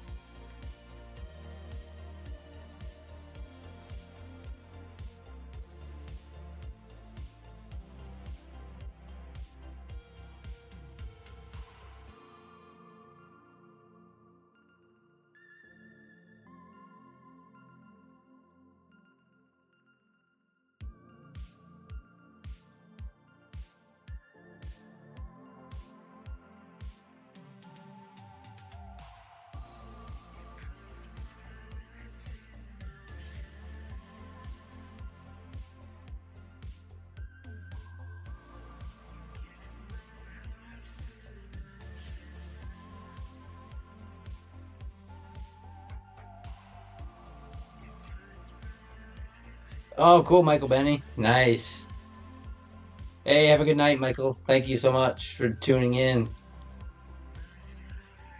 Oh, cool, Michael Benny. Nice. Hey, have a good night, Michael. Thank you so much for tuning in.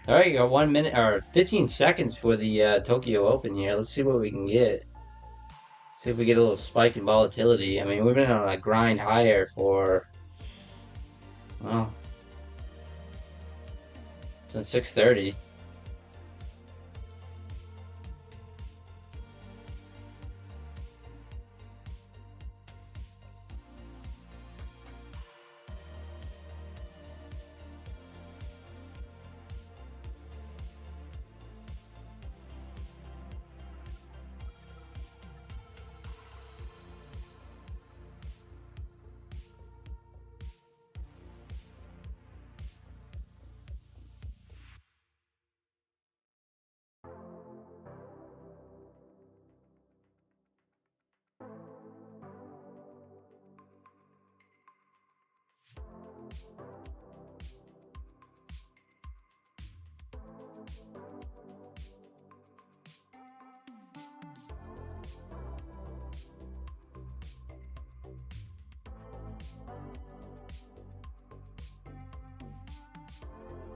All right, you got 1 minute or 15 seconds for the Tokyo Open here. Let's see what we can get. See if we get a little spike in volatility. I mean, we've been on a grind higher for, well, since 6:30.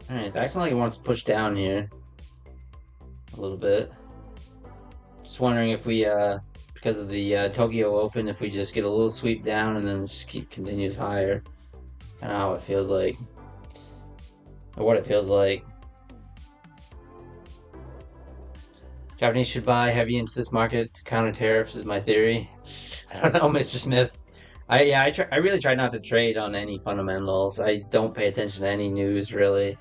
All right, it's acting like it wants to push down here a little bit. Just wondering if we, because of the Tokyo Open, if we just get a little sweep down and then just keep continues higher. Kind of how it feels like, or what it feels like. Japanese should buy heavy into this market to counter tariffs is my theory. I don't know, Mr. Smith. I really try not to trade on any fundamentals. I don't pay attention to any news really.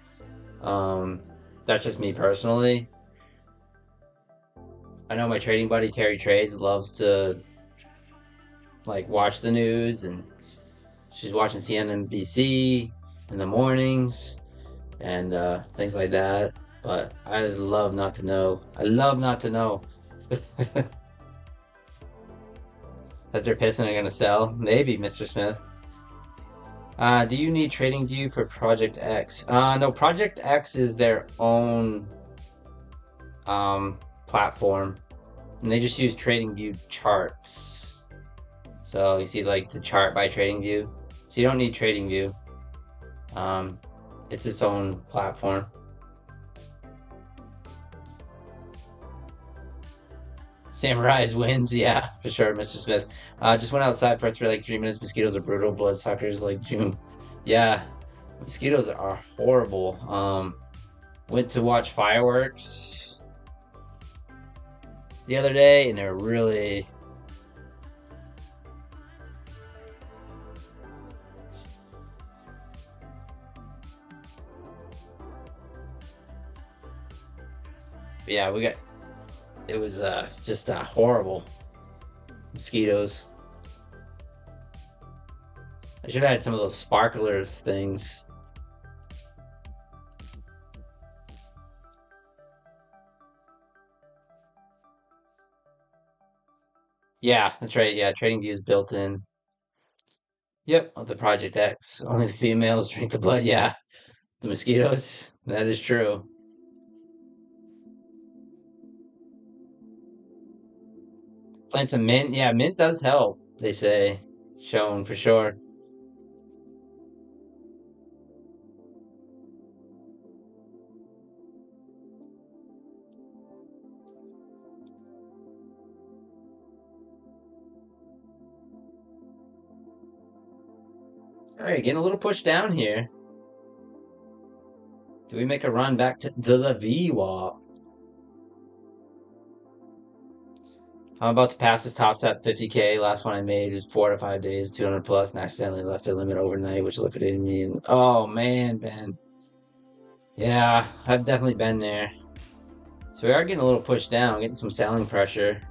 Um, that's just me personally. I know my trading buddy Terry Trades loves to like watch the news, and she's watching CNBC in the mornings and things like that. But I love not to know. I love not to know that they're pissing are gonna sell. Maybe, Mr. Smith. Do you need TradingView for Project X? No, Project X is their own platform, and they just use TradingView charts. So you see, like the chart by TradingView. So you don't need TradingView. It's its own platform. Samurai's wins, yeah, for sure, Mr. Smith. Just went outside for like 3 minutes. Mosquitoes are brutal. Bloodsuckers like June. Yeah, mosquitoes are horrible. Went to watch fireworks the other day, and they're really. Yeah, we got. It was just horrible mosquitoes. I should have had some of those sparkler things. Yeah, that's right. Yeah, trading view is built in. Yep, of the Project X. Only the females drink the blood. Yeah, the mosquitoes. That is true. Plant some mint. Yeah, mint does help, they say. Shown for sure. All right, getting a little pushed down here. Do we make a run back to the VWAP? I'm about to pass this top step 50K. Last one I made was 4 to 5 days, 200 plus, and accidentally left the limit overnight, which liquidated me. And, oh man, Ben. Yeah, I've definitely been there. So we are getting a little pushed down, getting some selling pressure.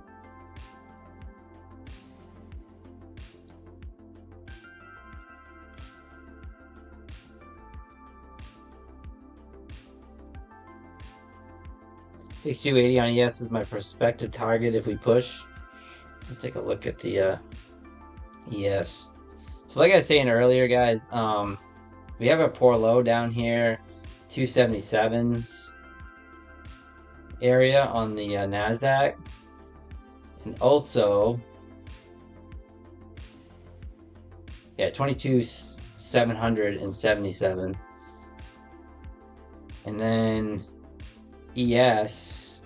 6280 on ES is my prospective target if we push. Let's take a look at the ES. So like I was saying earlier, guys, we have a poor low down here, 277s area on the NASDAQ. And also, yeah, 22,777. And then ES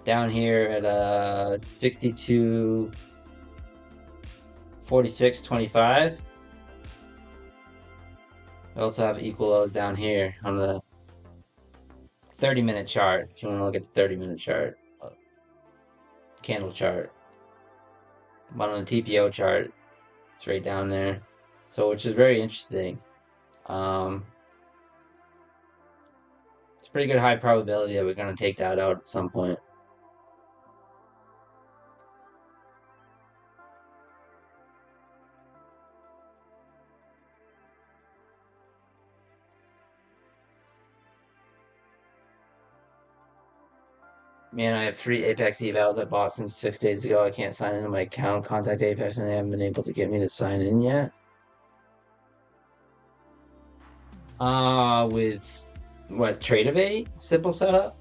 down here at 62.4625. We also have equal lows down here on the 30-minute chart. If you want to look at the 30-minute chart, candle chart. But on the TPO chart, it's right down there. So, which is very interesting. Um, it's a pretty good high probability that we're going to take that out at some point. Man, I have 3 Apex evals I bought since 6 days ago. I can't sign into my account. Contact Apex, and they haven't been able to get me to sign in yet. With what, Tradeovate? Simple setup?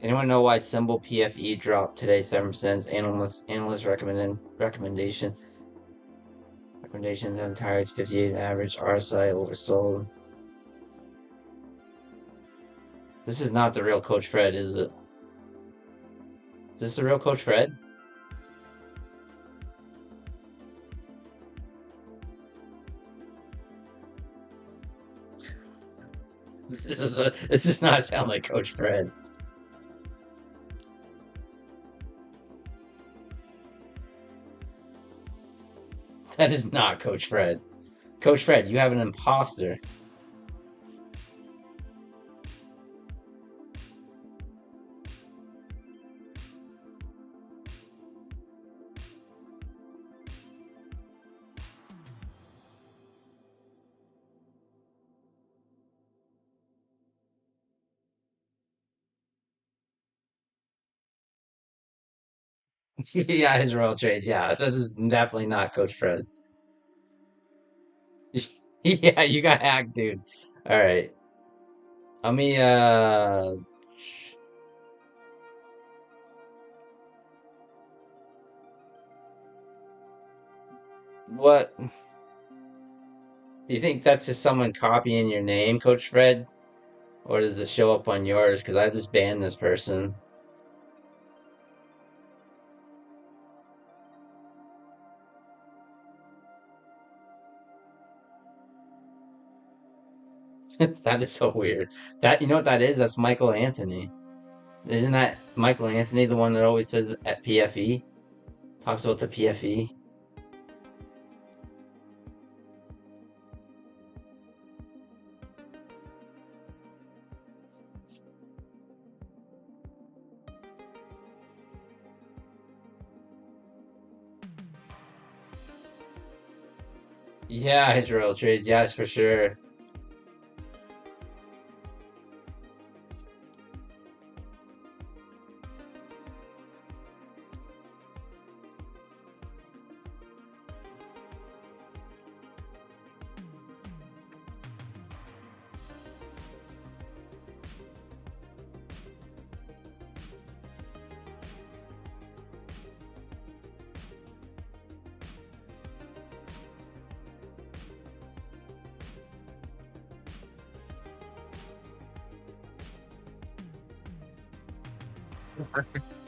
Anyone know why symbol PFE dropped today 7%? Analyst recommendations on tires 58 average, RSI oversold. This is not the real Coach Fred, is it? Is this the real Coach Fred? This does not sound like Coach Fred. That is not Coach Fred. Coach Fred, you have an imposter. Yeah, Israel trade. Yeah, that is definitely not Coach Fred. Yeah, you got hacked, dude. All right. Let me what, do you think that's just someone copying your name, Coach Fred? Or does it show up on yours? Because I just banned this person. That is so weird. That, you know what that is? That's Michael Anthony. Isn't that Michael Anthony, the one that always says at PFE? Talks about the PFE. Yeah, his royal trades, yes, for sure.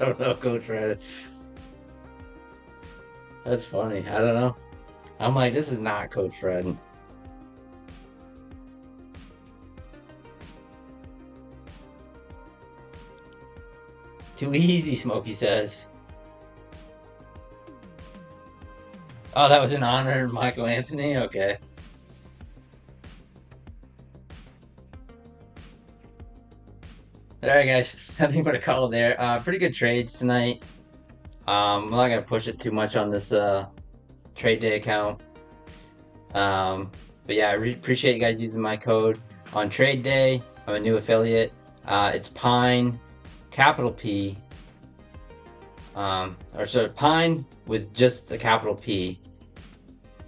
I don't know, Coach Red. That's funny. I don't know. I'm like, this is not Coach Fred. Too easy, Smokey says. Oh, that was in honor of Michael Anthony? Okay. All right, guys. Nothing but a call there. Pretty good trades tonight. I'm not gonna push it too much on this trade day account. Um, but yeah, I appreciate you guys using my code on trade day. I'm a new affiliate. It's Pine, capital P, or sorry, Pine with just a capital P.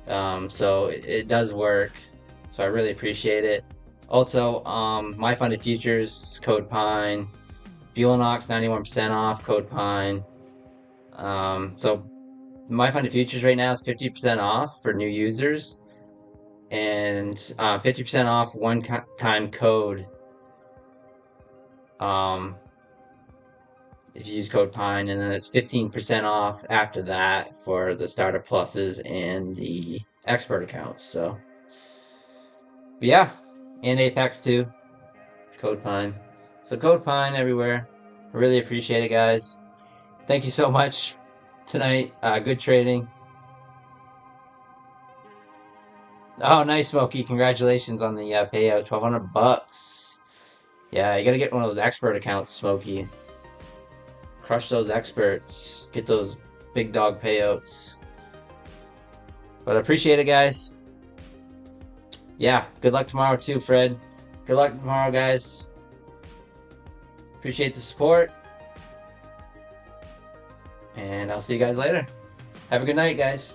So it does work. So I really appreciate it. Also, my funded futures code Pine, Buellnox 91% off code Pine. So my funded futures right now is 50% off for new users, and 50% off one-time code. Um, if you use code Pine, and then it's 15% off after that for the starter pluses and the expert accounts. So, but yeah, and Apex too, code Pine. So code Pine everywhere. I really appreciate it, guys. Thank you so much tonight. Good trading. Oh, nice, Smokey. Congratulations on the payout, $1,200. Yeah, you gotta get one of those expert accounts, Smokey. Crush those experts. Get those big dog payouts. But I appreciate it, guys. Yeah, good luck tomorrow too, Fred. Good luck tomorrow, guys. Appreciate the support. And I'll see you guys later. Have a good night, guys.